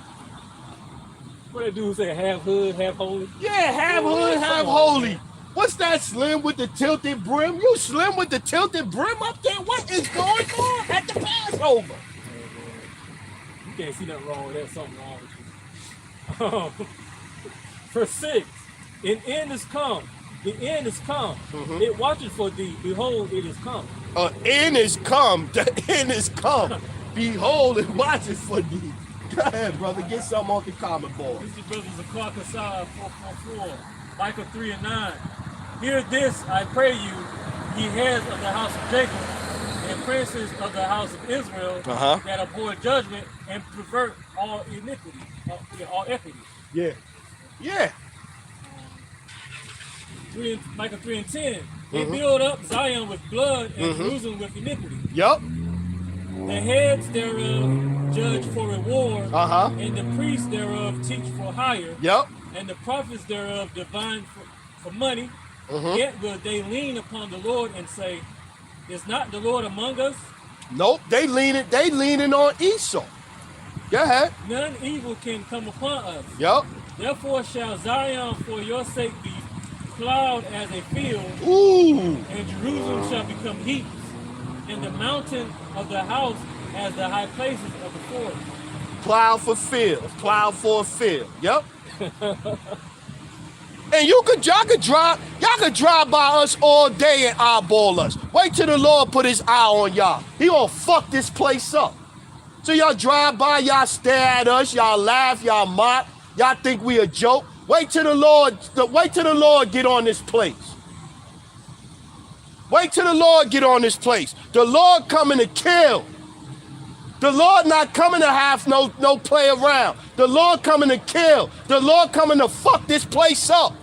What that dude say, half hood, half holy? Yeah, half hood, half holy. What's that slim with the tilted brim? You slim with the tilted brim up there? What is going on at the Passover? You can't see nothing wrong with that. Something wrong with you. Verse 6, an end is come. The end is come. It watcheth for thee. Behold, it is come. End is come. The end is come. Behold, it watches for thee. Go ahead, brother. Get something off the comment board. This is brothers of Clark Aside 444, Micah 3 and 9. Hear this, I pray you, ye heads of the house of Jacob, and princes of the house of Israel, that abhor judgment and pervert all iniquity, all equity. Yeah. Yeah. Micah 3 and 10. They build up Zion with blood and Jerusalem with iniquity. Yup. The heads thereof judge for reward, and the priests thereof teach for hire, and the prophets thereof divine for money. Yet will they lean upon the Lord and say, is not the Lord among us? Nope, they leaning on Esau. Go ahead. None evil can come upon us. Yup. Therefore shall Zion for your sake be plowed as a field, and Jerusalem shall become heaps, and the mountain of the house as the high places of the forest. Plow for field, plow for a field. Yep. And y'all could drive by us all day and eyeball us. Wait till the Lord put his eye on y'all. He gonna fuck this place up. So y'all drive by, y'all stare at us, y'all laugh, y'all mock, y'all think we a joke. Wait till the Lord get on this place. Wait till the Lord get on this place. The Lord coming to kill. The Lord not coming to have no play around. The Lord coming to kill. The Lord coming to fuck this place up.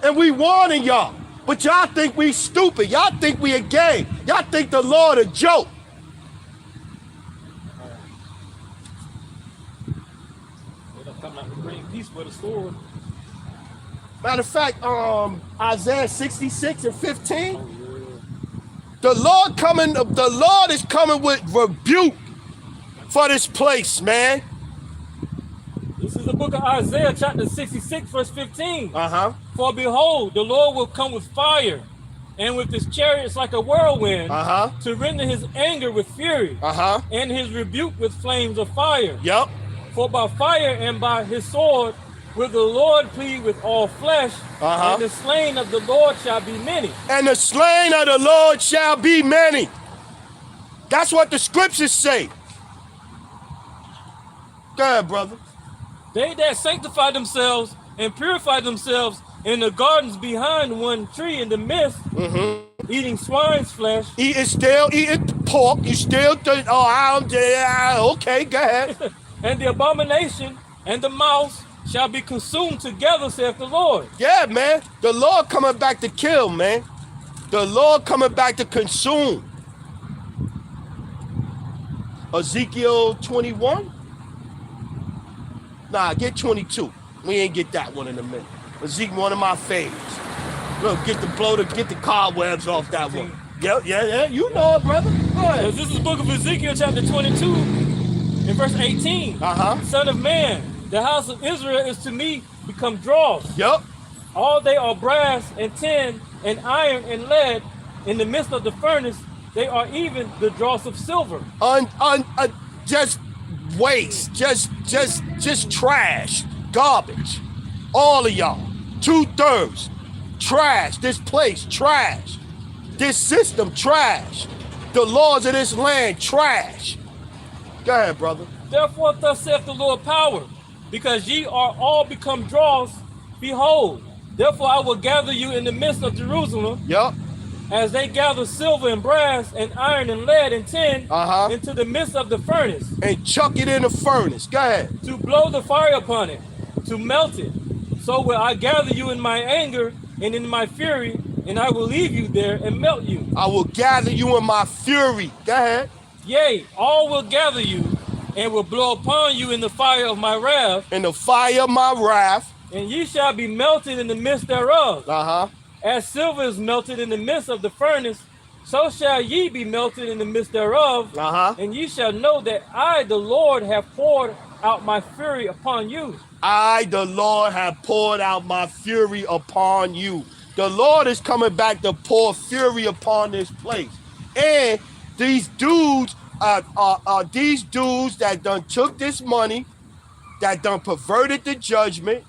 And we warning y'all. But y'all think we stupid. Y'all think we a game. Y'all think the Lord a joke. They'll come out to bring peace with a sword. Matter of fact, Isaiah 66 and 15. The Lord is coming with rebuke for this place, man. This is the book of Isaiah, chapter 66, verse 15. For behold, the Lord will come with fire, and with his chariots like a whirlwind, to render his anger with fury, and his rebuke with flames of fire. Yep. For by fire and by his sword will the Lord plead with all flesh, and the slain of the Lord shall be many. And the slain of the Lord shall be many. That's what the scriptures say. Go ahead, brother. They that sanctify themselves and purify themselves in the gardens behind one tree in the midst, eating swine's flesh. Eating pork. You still think, okay, go ahead. And the abomination and the mouse shall be consumed together, saith the Lord. Yeah, man. The Lord coming back to kill, man. The Lord coming back to consume. Ezekiel 21? Nah, get 22. We ain't get that one in a minute. Ezekiel, one of my favorites. Look, get the cobwebs off that one. Yeah. You know it, brother. Go ahead. This is the book of Ezekiel, chapter 22, in verse 18. Son of man, the house of Israel is to me become dross. Yep. All they are brass and tin and iron and lead. In the midst of the furnace, they are even the dross of silver. Just waste, just trash, garbage. All of y'all, 2/3, trash. This place, trash. This system, trash. The laws of this land, trash. Go ahead, brother. Therefore, thus saith the Lord power, because ye are all become dross, behold, therefore I will gather you in the midst of Jerusalem. Yep. As they gather silver and brass and iron and lead and tin into the midst of the furnace. And chuck it in the furnace. Go ahead. To blow the fire upon it, to melt it. So will I gather you in my anger and in my fury, and I will leave you there and melt you. I will gather you in my fury. Go ahead. Yea, all will gather you and will blow upon you in the fire of my wrath. In the fire of my wrath. And ye shall be melted in the midst thereof. As silver is melted in the midst of the furnace, so shall ye be melted in the midst thereof. And ye shall know that I, the Lord, have poured out my fury upon you. I, the Lord, have poured out my fury upon you. The Lord is coming back to pour fury upon this place. And these dudes these dudes that done took this money, that done perverted the judgment,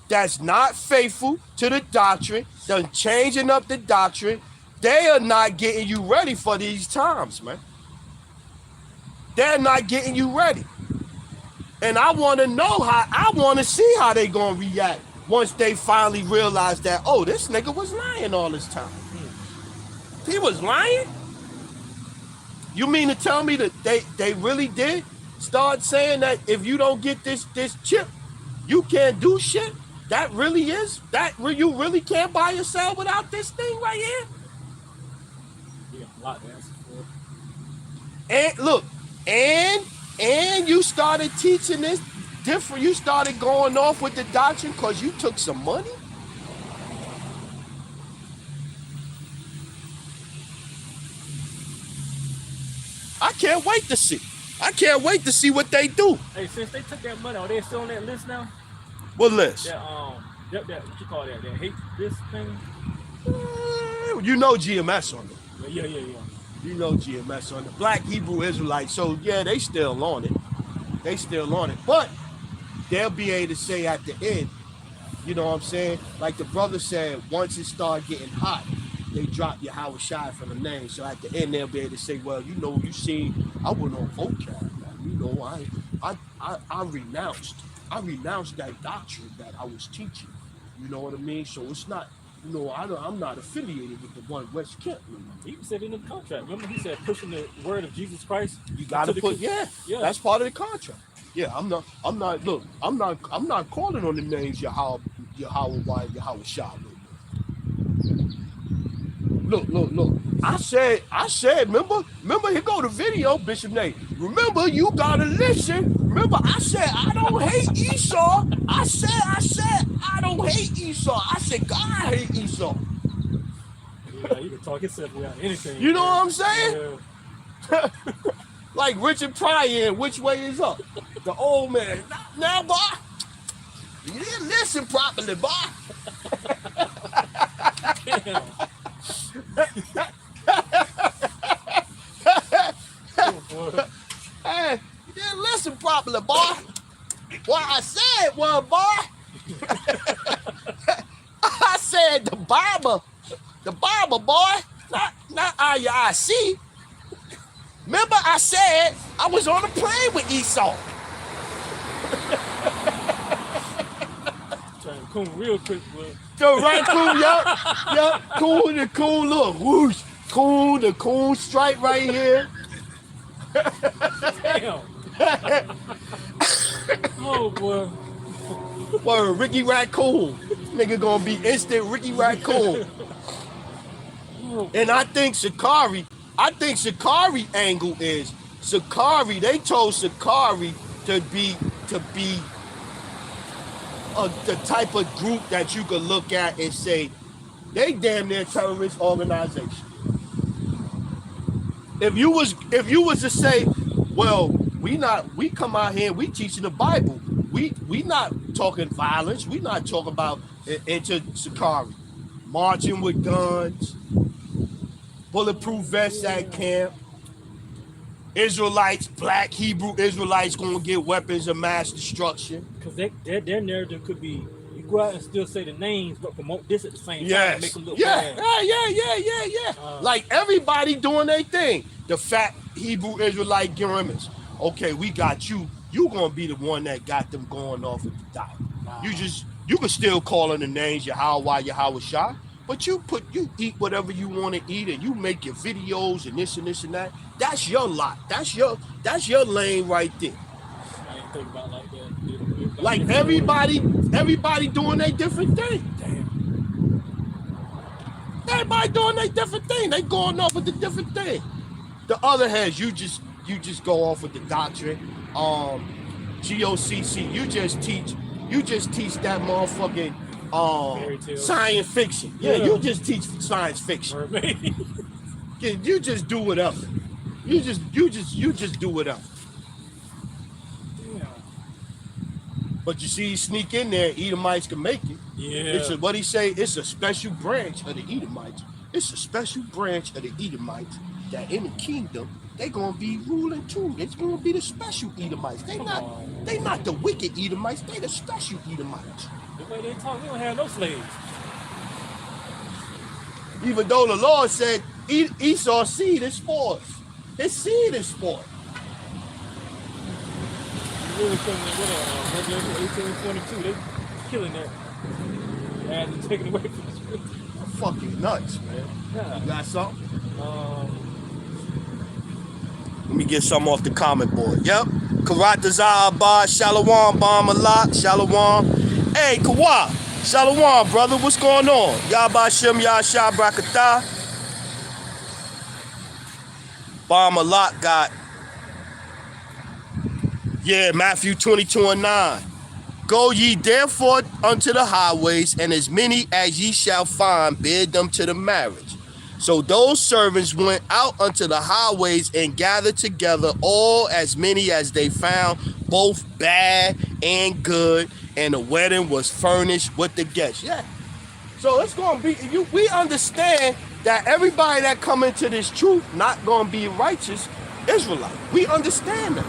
that's not faithful to the doctrine, done changing up the doctrine. They are not getting you ready for these times, man. They're not getting you ready. And I want to see how they gonna react once they finally realize that, oh, this nigga was lying all this time. He was lying? You mean to tell me that they really did start saying that if you don't get this chip, you can't do shit? That really is? You really can't buy or sell without this thing right here? Yeah, a lot to answer for. And look, and you started teaching this different. You started going off with the doctrine because you took some money? I can't wait to see. I can't wait to see what they do. Hey, since they took that money, are they still on that list now? What list? That what you call that? That hate this thing? You know GMS on it. Yeah. You know GMS on it. Black Hebrew Israelites. So yeah, they still on it. They still on it. But they'll be able to say at the end, you know what I'm saying? Like the brother said, once it start getting hot, they drop your Howard Shai from the name. So at the end, they'll be able to say, well, you know, you seen, I went on vocab, man. You know, I renounced that doctrine that I was teaching. You know what I mean? So it's not, you know, I'm not affiliated with the one West Kent. He said in the contract. Remember, he said pushing the word of Jesus Christ. You got to put, yeah, that's part of the contract. Yeah, I'm not calling on the names Yahweh, Yahweh Shai. Look. I said, remember, here go the video, Bishop Nate. Remember, you gotta listen. Remember, I said, I don't hate Esau. I said, I don't hate Esau. I said, God hate Esau. Yeah, you can talk yourself without anything. You know what I'm saying? Yeah. Like Richard Pryor, which way is up? The old man. Now, boy, you didn't listen properly, boy. Damn. Hey, you didn't listen properly, boy. What I said was, boy. I said the Bible, boy, not IUIC. Remember, I said I was on a plane with Esau. Trying to come real quick, bro. So raccoon, yup, the coon, look, whoosh, the coon stripe right here. Damn. Oh boy. Word, Ricky Raccoon. Nigga gonna be instant Ricky Raccoon. And I think Sakari angle is Sakari, they told Sakari to be the type of group that you could look at and say, they damn near terrorist organization. If you was to say, well, we come out here and we teaching the Bible. We not talking violence. We not talking about into Sakari, marching with guns, bulletproof vests at camp. Israelites, black Hebrew Israelites gonna get weapons of mass destruction. Because their narrative could be, you go out and still say the names, but promote this at the same time and make them look bad. Yeah. Like everybody doing their thing. The fat Hebrew Israelite grimace. Okay, we got you. You gonna be the one that got them going off at the dot. Wow. You can still call on the names Yahweh Shah, but you eat whatever you want to eat and you make your videos and this and this and that. That's your lot. That's your lane right there. I ain't think about like that. Like everybody doing their different thing. Damn. Everybody doing their different thing. They going off with the different thing. The other hands, you just go off with the doctrine. GOCC, you just teach that motherfucking science fiction. Yeah, you just teach science fiction. You just do whatever. You just do whatever. Yeah. But you see, you sneak in there, Edomites can make it. Yeah. What he say? It's a special branch of the Edomites. It's a special branch of the Edomites that in the kingdom they gonna be ruling too. It's gonna be the special Edomites. They not the wicked Edomites. They the special Edomites. The way they talk, they don't have no slaves. Even though the Lord said Esau's seed is spoiled. His seed is spoiled. You really coming in with Revelation 18:22. They killing that. And taking away from the scripture. Fucking nuts, man. Yeah. You got something? Let me get something off the comment board. Yep. Karatazah Abad, Shalom, Malak, Shalom. Hey, Kawa, Shalom, brother. What's going on? Yabashim Yasha Brakatah. Malak got, Matthew 22:9. Go ye therefore unto the highways, and as many as ye shall find, bid them to the marriage. So those servants went out unto the highways and gathered together all as many as they found, both bad and good, and the wedding was furnished with the guests. Yeah. So it's gonna be, we understand that everybody that come into this truth not gonna be righteous Israelite. We understand that.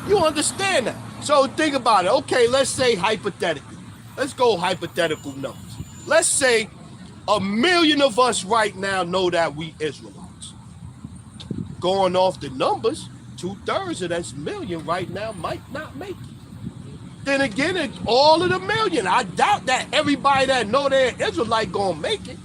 You understand that. So think about it. Okay, let's say hypothetically. Let's go hypothetical numbers. Let's say 1 million of us right now know that we Israelites. Going off the numbers, 2/3 of that million right now might not make it. Then again, all of the million, I doubt that everybody that know they're Israelite gonna make it.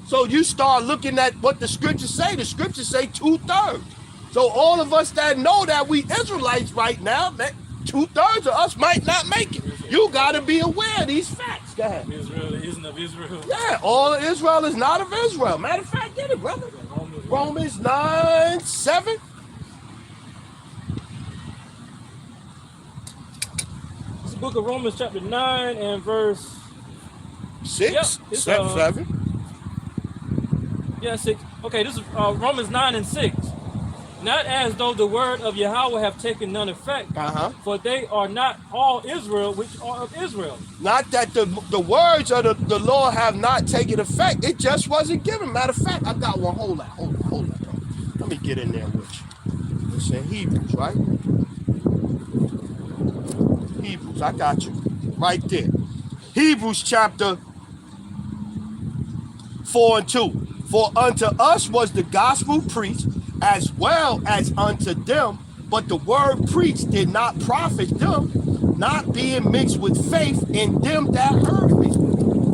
So you start looking at what the scriptures say. The scriptures say 2/3. So all of us that know that we Israelites right now, that 2/3 of us might not make it. You gotta be aware of these facts. Go ahead. Israel isn't of Israel. Yeah, all of Israel is not of Israel. Matter of fact, get it, brother. Romans 9:7. It's the book of Romans chapter 9 and verse 6? Yep, 7? Yeah, 6. Okay, this is Romans 9 and 6. Not as though the word of Yahweh have taken none effect, for they are not all Israel which are of Israel. Not that the words of the Lord have not taken effect. It just wasn't given. Matter of fact, I got one. Hold on, bro. Let me get in there with you. It's in Hebrews, right? Hebrews, I got you. Right there. Hebrews chapter 4 and 2. For unto us was the gospel preached, as well as unto them, but the word preached did not profit them, not being mixed with faith in them that heard it.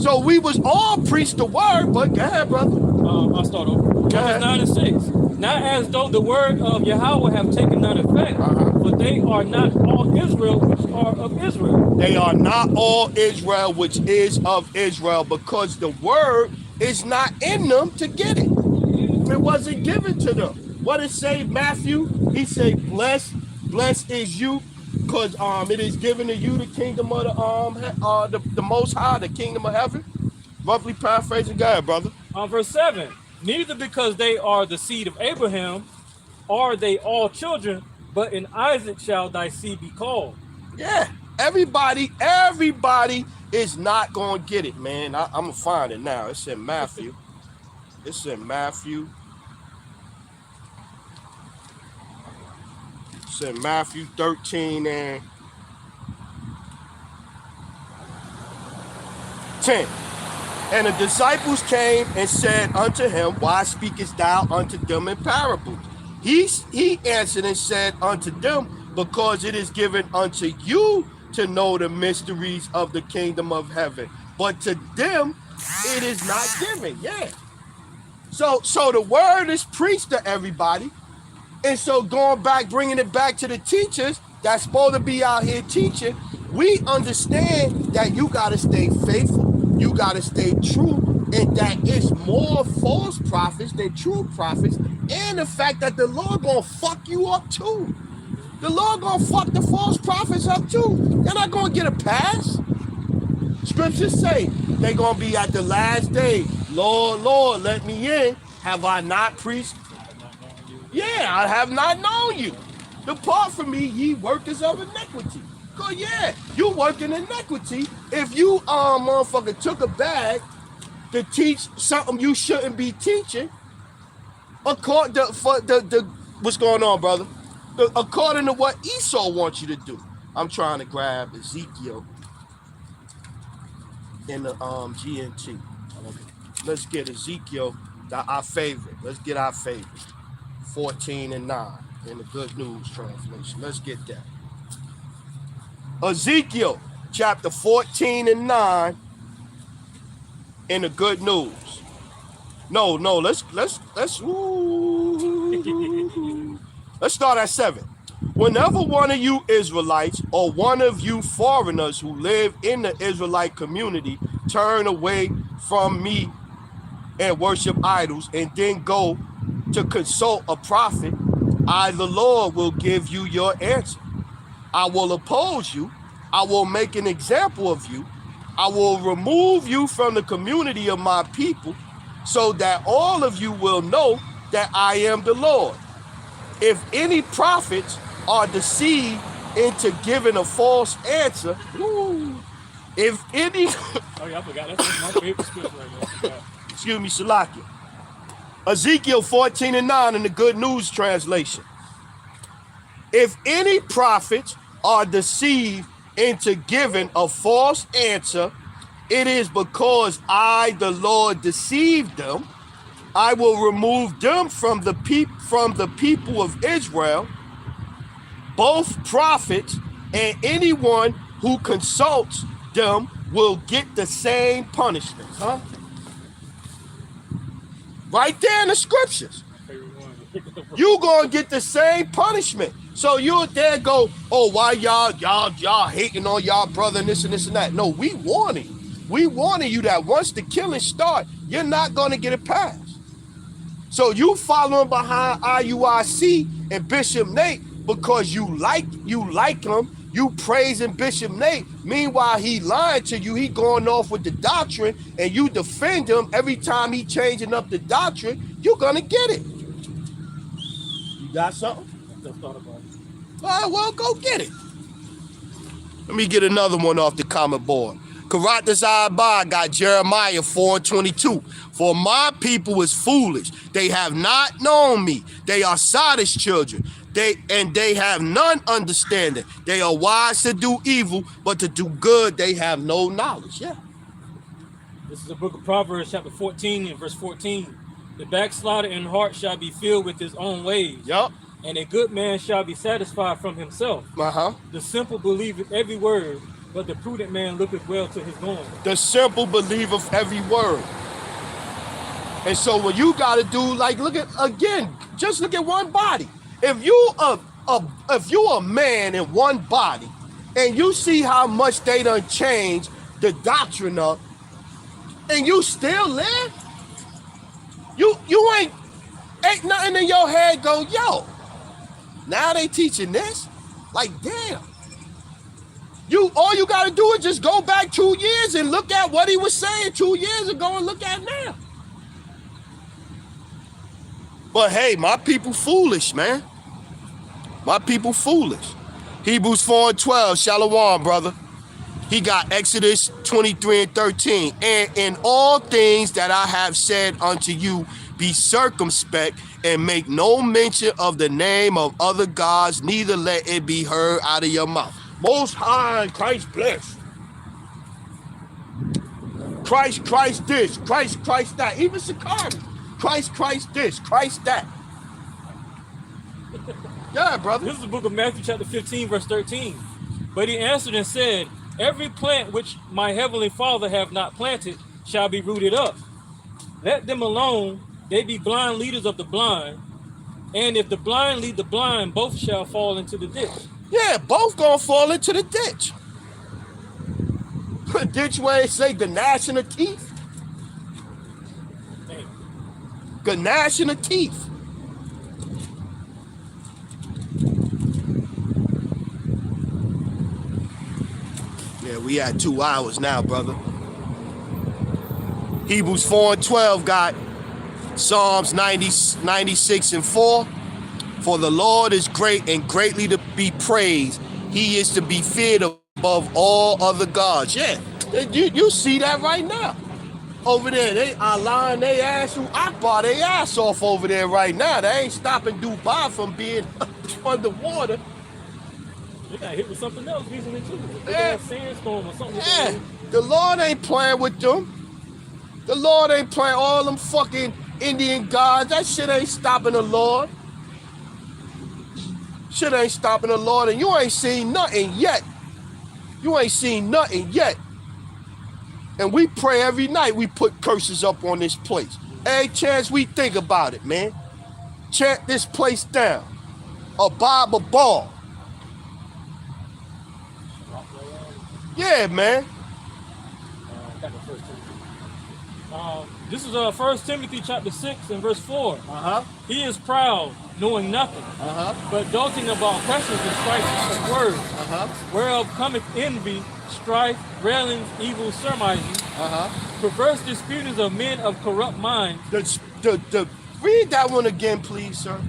So we was all preached the word, but go ahead, brother. I'll start over. Romans 9 and 6. Not as though the word of Yahweh have taken none effect, but they are not all Israel which are of Israel. They are not all Israel which is of Israel, because the word is not in them to get it. It wasn't given to them. What it say, Matthew? He say, blessed is you. because it is given to you the kingdom of the Most High, the kingdom of heaven. Roughly paraphrasing, go ahead, brother. Verse 7. Neither because they are the seed of Abraham are they all children, but in Isaac shall thy seed be called. Yeah, everybody is not going to get it, man. I'm going to find it now. It's in Matthew. It's in Matthew. It's in Matthew 13 and 10. And the disciples came and said unto him, why speakest thou unto them in parables? He answered and said unto them, because it is given unto you to know the mysteries of the kingdom of heaven, but to them it is not given. Yeah. So the word is preached to everybody. And so going back, bringing it back to the teachers that's supposed to be out here teaching, we understand that you got to stay faithful. You got to stay true, and that it's more false prophets than true prophets, and the fact that the Lord gonna fuck you up too. The Lord gonna fuck the false prophets up too. They're not gonna get a pass. Scriptures say they're gonna be at the last day. Lord, Lord, let me in. Have I not preached? Yeah, I have not known you. Depart from me, ye workers of iniquity. Cause yeah, you work in iniquity if you motherfucker took a bag to teach something you shouldn't be teaching. According to what's going on, brother? According to what Esau wants you to do. I'm trying to grab Ezekiel in the GNT. Let's get Ezekiel, our favorite. Let's get our favorite. 14 and 9 in the Good News translation. Let's get that. Ezekiel chapter 14 and 9 in the Good News. No, let's start at 7. Whenever one of you Israelites or one of you foreigners who live in the Israelite community turn away from me and worship idols and then go to consult a prophet, I, the Lord, will give you your answer. I will oppose you. I will make an example of you. I will remove you from the community of my people so that all of you will know that I am the Lord. If any prophets are deceived into giving a false answer, if any... Oh yeah, I forgot. That's my favorite scripture right now. Excuse me, Salakia. Ezekiel 14 and 9 in the Good News translation. If any prophets are deceived into giving a false answer, it is because I, the Lord, deceived them. I will remove them from the people of Israel, both prophets and anyone who consults them will get the same punishment. Huh? Right there in the scriptures. You gonna get the same punishment. So you there go, oh, why y'all hating on y'all brother and this and this and that. No, we warning you. We warning you that once the killing start, you're not gonna get a pass. So you following behind IUIC and Bishop Nate because you like him, you praising Bishop Nate. Meanwhile, he lying to you, he going off with the doctrine, and you defend him every time he changing up the doctrine, you're gonna get it. You got something? I just thought about it. All right, well, go get it. Let me get another one off the comment board. Karat Desai got Jeremiah 4:22. For my people is foolish. They have not known me. They are Sodom's children. They have none understanding. They are wise to do evil, but to do good they have no knowledge. Yeah. This is the book of Proverbs, chapter 14 and verse 14. The backslider in heart shall be filled with his own ways. Yup. And a good man shall be satisfied from himself. The simple believeth every word, but the prudent man looketh well to his going. The simple believeth every word. And so what you got to do, like, look at one body. If you a man in one body, and you see how much they done changed the doctrine up, and you still live, you ain't nothing in your head go, yo, now they teaching this? Like, damn, All you got to do is just go back 2 years and look at what he was saying 2 years ago and look at now. But hey, my people foolish, man. My people foolish. Hebrews 4:12, Shalom, brother. He got Exodus 23:13. And in all things that I have said unto you, be circumspect and make no mention of the name of other gods, neither let it be heard out of your mouth. Most High, Christ bless. Christ this, Christ that. Even Sakari. Christ this, Christ that. Yeah, brother. This is the book of Matthew chapter 15, verse 13. But he answered and said, every plant which my heavenly Father have not planted shall be rooted up. Let them alone, they be blind leaders of the blind. And if the blind lead the blind, both shall fall into the ditch. Yeah, both gonna fall into the ditch. Ditch where it say the gnashing of teeth. The gnashing of teeth. Yeah, we at 2 hours now, brother. Hebrews 4:12 got Psalms 96:4. For the Lord is great and greatly to be praised. He is to be feared above all other gods. Yeah, you see that right now. Over there, they are lying their ass to Akbar, their ass off over there right now. They ain't stopping Dubai from being underwater. They got hit with something else recently too. Yeah. A sandstorm or something. Yeah, the Lord ain't playing with them. The Lord ain't playing all them fucking Indian gods. That shit ain't stopping the Lord. Shit ain't stopping the Lord, and you ain't seen nothing yet. You ain't seen nothing yet. And we pray every night. We put curses up on this place. Every chance we think about it, man. Chant this place down. A Bible ball. Yeah, man. This is 1 Timothy chapter 6 and verse 4. He is proud, knowing nothing, but doting about questions and strifes of words, whereof cometh envy, strife, railings, evil surmising, perverse disputings of men of corrupt minds. Read that one again, please, sir.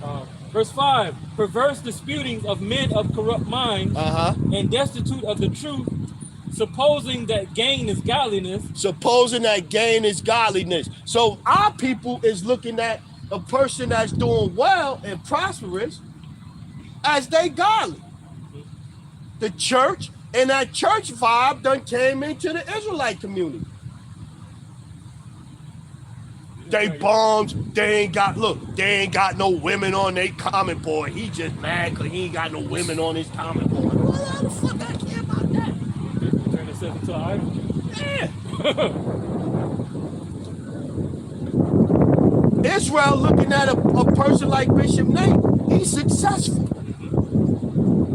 Verse 5, perverse disputings of men of corrupt minds, and destitute of the truth, supposing that gain is godliness. Supposing that gain is godliness. So our people is looking at a person that's doing well and prosperous as they godly. The church and that church vibe done came into the Israelite community. They bombs, they ain't got no women on their comment board. He just mad because he ain't got no women on his comment board. Well, how the fuck I care about that? Turn itself into an idol. Yeah. Israel looking at a person like Bishop Nate, he's successful.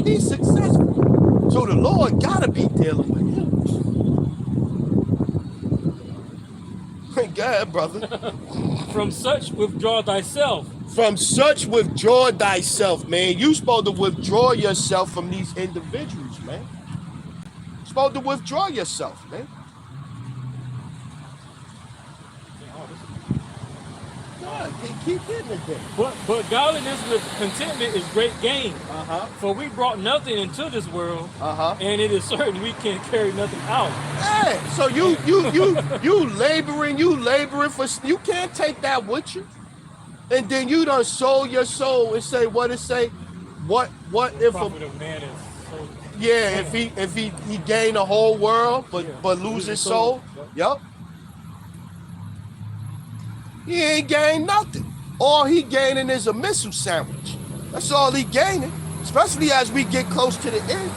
He's successful. So the Lord gotta be dealing with him. Go ahead, brother. From such withdraw thyself. From such withdraw thyself, man. You supposed to withdraw yourself from these individuals, man. You're supposed to withdraw yourself, man. God, keep hitting it there. But godliness with contentment is great gain. For we brought nothing into this world, and it is certain we can't carry nothing out. Yeah, so you laboring for, you can't take that with you. And then you done sold your soul and say, what it say? What if a man is so, yeah, if he gain the whole world but lose his soul? Yep. He ain't gained nothing. All he gaining is a missile sandwich. That's all he gaining, especially as we get close to the end.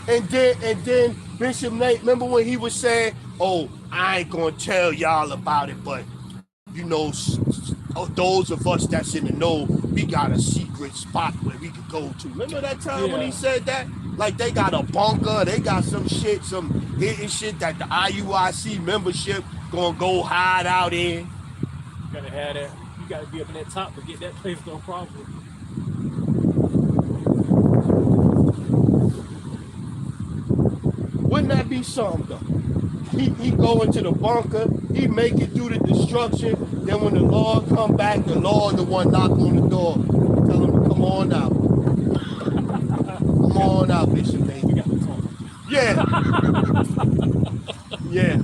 And then Bishop Nate, remember when he was saying, oh, I ain't gonna tell y'all about it, but you know, those of us that's in the know, we got a secret spot where we could go to. Remember that time when he said that? Like they got a bunker, they got some hidden shit that the IUIC membership gonna go hide out in. You gotta have that. You gotta be up in that top to get that place done properly. be something though. He go into the bunker, he make it through the destruction. Then when the Lord come back, the Lord the one knock on the door, tell him to come on out. Come on out, Bishop Nate. We got to talk. Yeah. Yeah.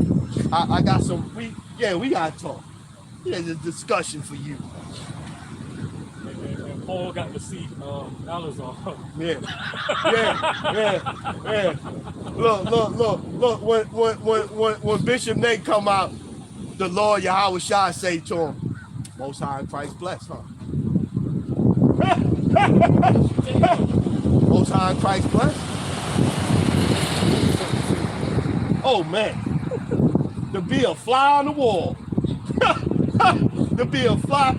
I got some, we got to talk. There's a discussion for you. And Paul got to see Alazar. Yeah. Look. When Bishop Nate come out, the Lord Yahweh Shai say to him, Most High in Christ bless, huh? Most High in Christ bless. Oh man. To be a fly on the wall. to be a fly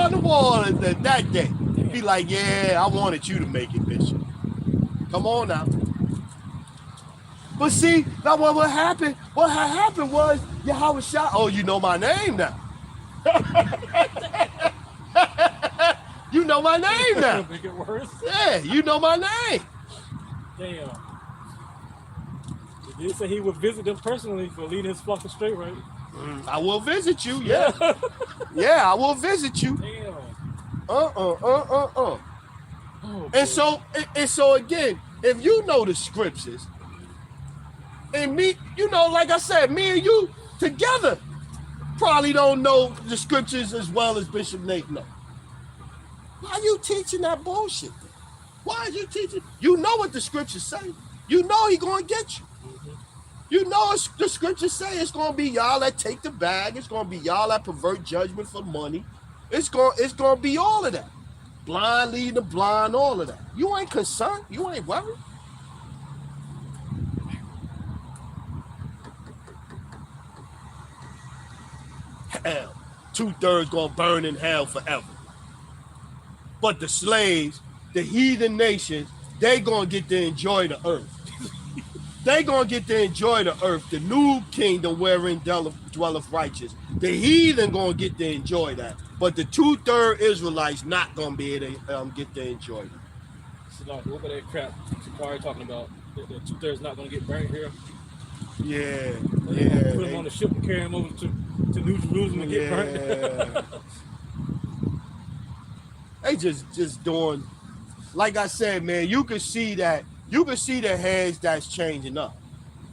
on the wall that day. Be like, yeah, I wanted you to make it, Bishop. Come on now. But see, now what happened? What had happened was Yahweh Shai. Oh, you know my name now. You know my name now. Make it worse. Yeah, you know my name. Damn. He did say he would visit them personally for leading his flock astray, right? I will visit you, yeah. Yeah, I will visit you. Damn. Oh, and so again, if you know the scriptures, and me, you know, like I said, me and you together probably don't know the scriptures as well as Bishop Nate know. Why are you teaching that bullshit? Why are you teaching? You know what the scriptures say. You know he gonna get you. You know the scriptures say it's gonna be y'all that take the bag. It's gonna be y'all that pervert judgment for money. It's gonna be all of that. Blind leading the blind, all of that. You ain't concerned. You ain't worried. Hell, 2/3 gonna burn in hell forever. But the slaves, the heathen nations, they gonna get to enjoy the earth. They gonna get to enjoy the earth, the new kingdom wherein dwelleth righteous. The heathen gonna get to enjoy that, but the 2/3 Israelites not gonna be able to get to enjoy that. So like, what about that crap Sakari talking about? The 2/3 not gonna get burnt here. Yeah. Put them on the ship and carry them over to New Jerusalem and get burnt. They just doing, like I said, man. You can see that. You can see the heads that's changing up.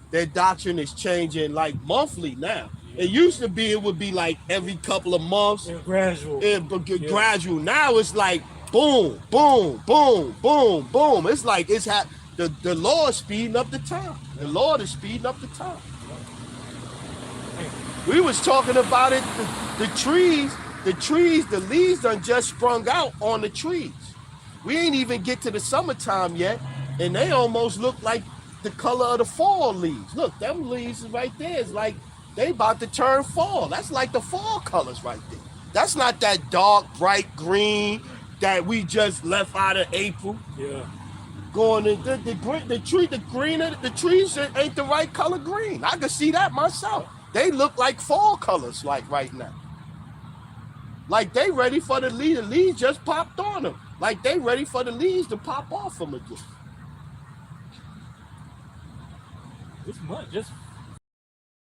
Their doctrine is changing like monthly now. Yeah. It used to be, it would be like every couple of months. Yeah, gradual. Gradual. Now it's like boom, boom, boom, boom, boom. It's like the Lord is speeding up the time. The Lord is speeding up the time. We was talking about it, the trees, the leaves done just sprung out on the trees. We ain't even get to the summertime yet. And they almost look like the color of the fall leaves. Look, them leaves right there is like they about to turn fall. That's like the fall colors right there. That's not that dark, bright green that we just left out of April. Yeah. Going in the trees ain't the right color green. I can see that myself. They look like fall colors like right now. Like they ready for the leaves. The leaves just popped on them. Like they ready for the leaves to pop off them again. This month just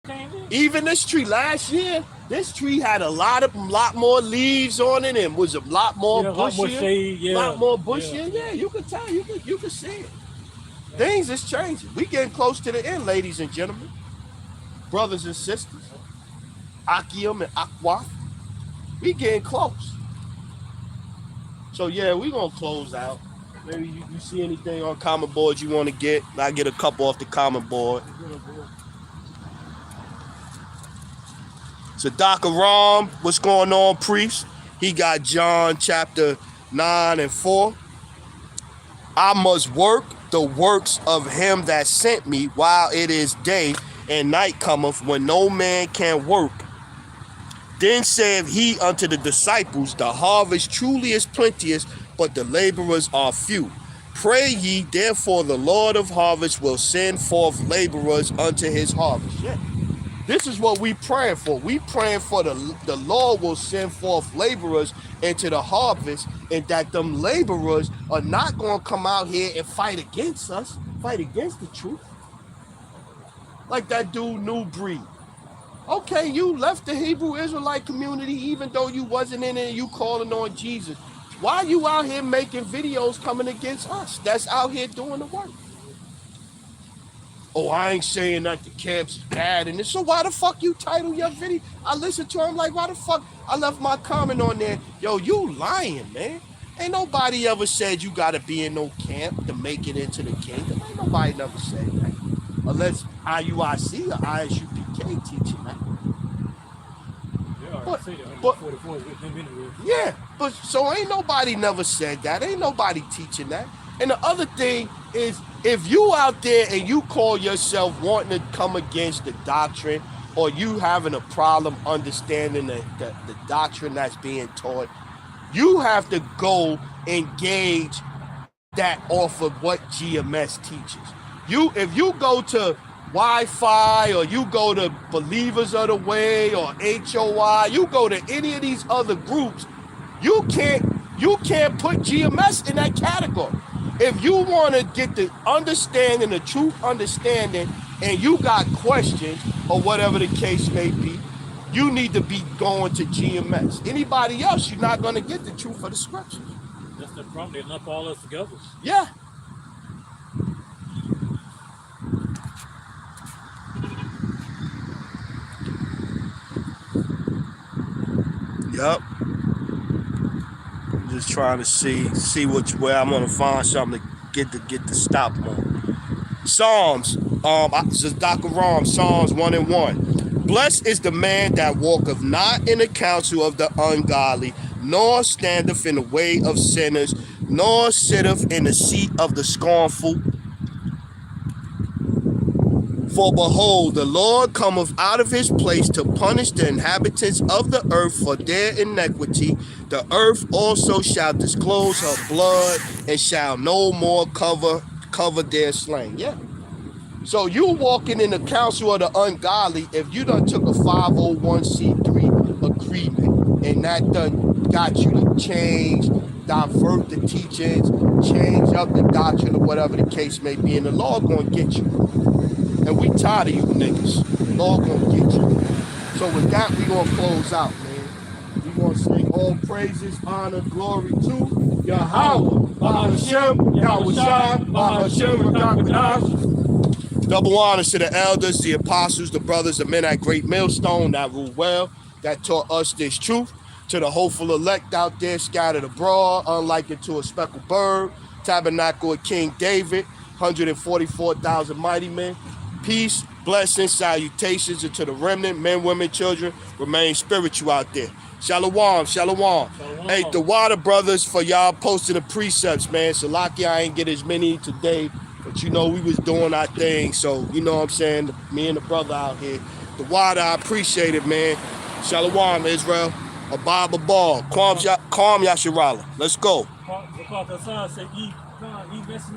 came in. Even this tree last year, this tree had a lot more leaves on it and was a lot more bushy. A lot more shade, yeah. A lot more bushy. Yeah, you can tell, you can see it. Yeah. Things is changing. We getting close to the end, ladies and gentlemen. Brothers and sisters. Akim and Akwa. We getting close. So yeah, we gonna close out. Maybe you see anything on common board you want to get. I get a couple off the common board. So Dr. Ram, what's going on, priest? He got John chapter 9 and 4. I must work the works of him that sent me while it is day, and night cometh when no man can work. Then said he unto the disciples, the harvest truly is plenteous, but the laborers are few. Pray ye, therefore the Lord of harvest will send forth laborers unto his harvest. Yeah. This is what we praying for. We praying for the Lord will send forth laborers into the harvest, and that them laborers are not going to come out here and fight against us, fight against the truth. Like that dude, New Breed. Okay, you left the Hebrew Israelite community even though you wasn't in it and you calling on Jesus. Why you out here making videos coming against us that's out here doing the work? Oh, I ain't saying that the camps is bad and this. So why the fuck you title your video? I listened to him like, why the fuck? I left my comment on there. Yo, you lying, man. Ain't nobody ever said you gotta be in no camp to make it into the kingdom. Ain't nobody never said that. Unless IUIC or ISUPK teaching that. Yeah, but so ain't nobody never said that. Ain't nobody teaching that. And the other thing is, if you out there and you call yourself wanting to come against the doctrine, or you having a problem understanding the doctrine that's being taught, you have to go engage that off of what GMS teaches. If you go to Wi-Fi or you go to Believers of the Way or HOI, you go to any of these other groups, you can't put GMS in that category. If you want to get the understanding, the truth understanding, and you got questions or whatever the case may be, you need to be going to GMS. Anybody else, you're not going to get the truth of the scriptures. That's the problem. They lump all us together. Yeah. Yep. I'm just trying to see which way I'm gonna find something to get the stop on. Psalms, this is Dr. Rom, Psalms 1:1. Blessed is the man that walketh not in the counsel of the ungodly, nor standeth in the way of sinners, nor sitteth in the seat of the scornful. For behold, the Lord cometh out of his place to punish the inhabitants of the earth for their iniquity. The earth also shall disclose her blood and shall no more cover their slain. Yeah. So you walking in the counsel of the ungodly, if you done took a 501c3 agreement and that done got you to change, divert the teachings, change up the doctrine or whatever the case may be, and the Lord gonna get you. And we tired of you niggas. The Lord gonna get you. So with that, we gonna close out, man. We gonna say all praises, honor, glory to Yahweh, Bahashem, Yahweh, Bahashem, double honors to the elders, the apostles, the brothers, the men at Great Millstone that rule well, that taught us this truth. To the hopeful elect out there scattered abroad, unlike it to a speckled bird, tabernacle of King David, 144,000 mighty men. Peace, blessings, salutations, and to the remnant, men, women, children, remain spiritual out there. Shalom, shalom. Shalom. Hey, the water brothers, for y'all posting the precepts, man. Salaki, I ain't get as many today, but you know, we was doing our thing. So, you know what I'm saying? Me and the brother out here. The water, I appreciate it, man. Shalom, Israel. Abba Ball. Kwam Yasharala. Let's go.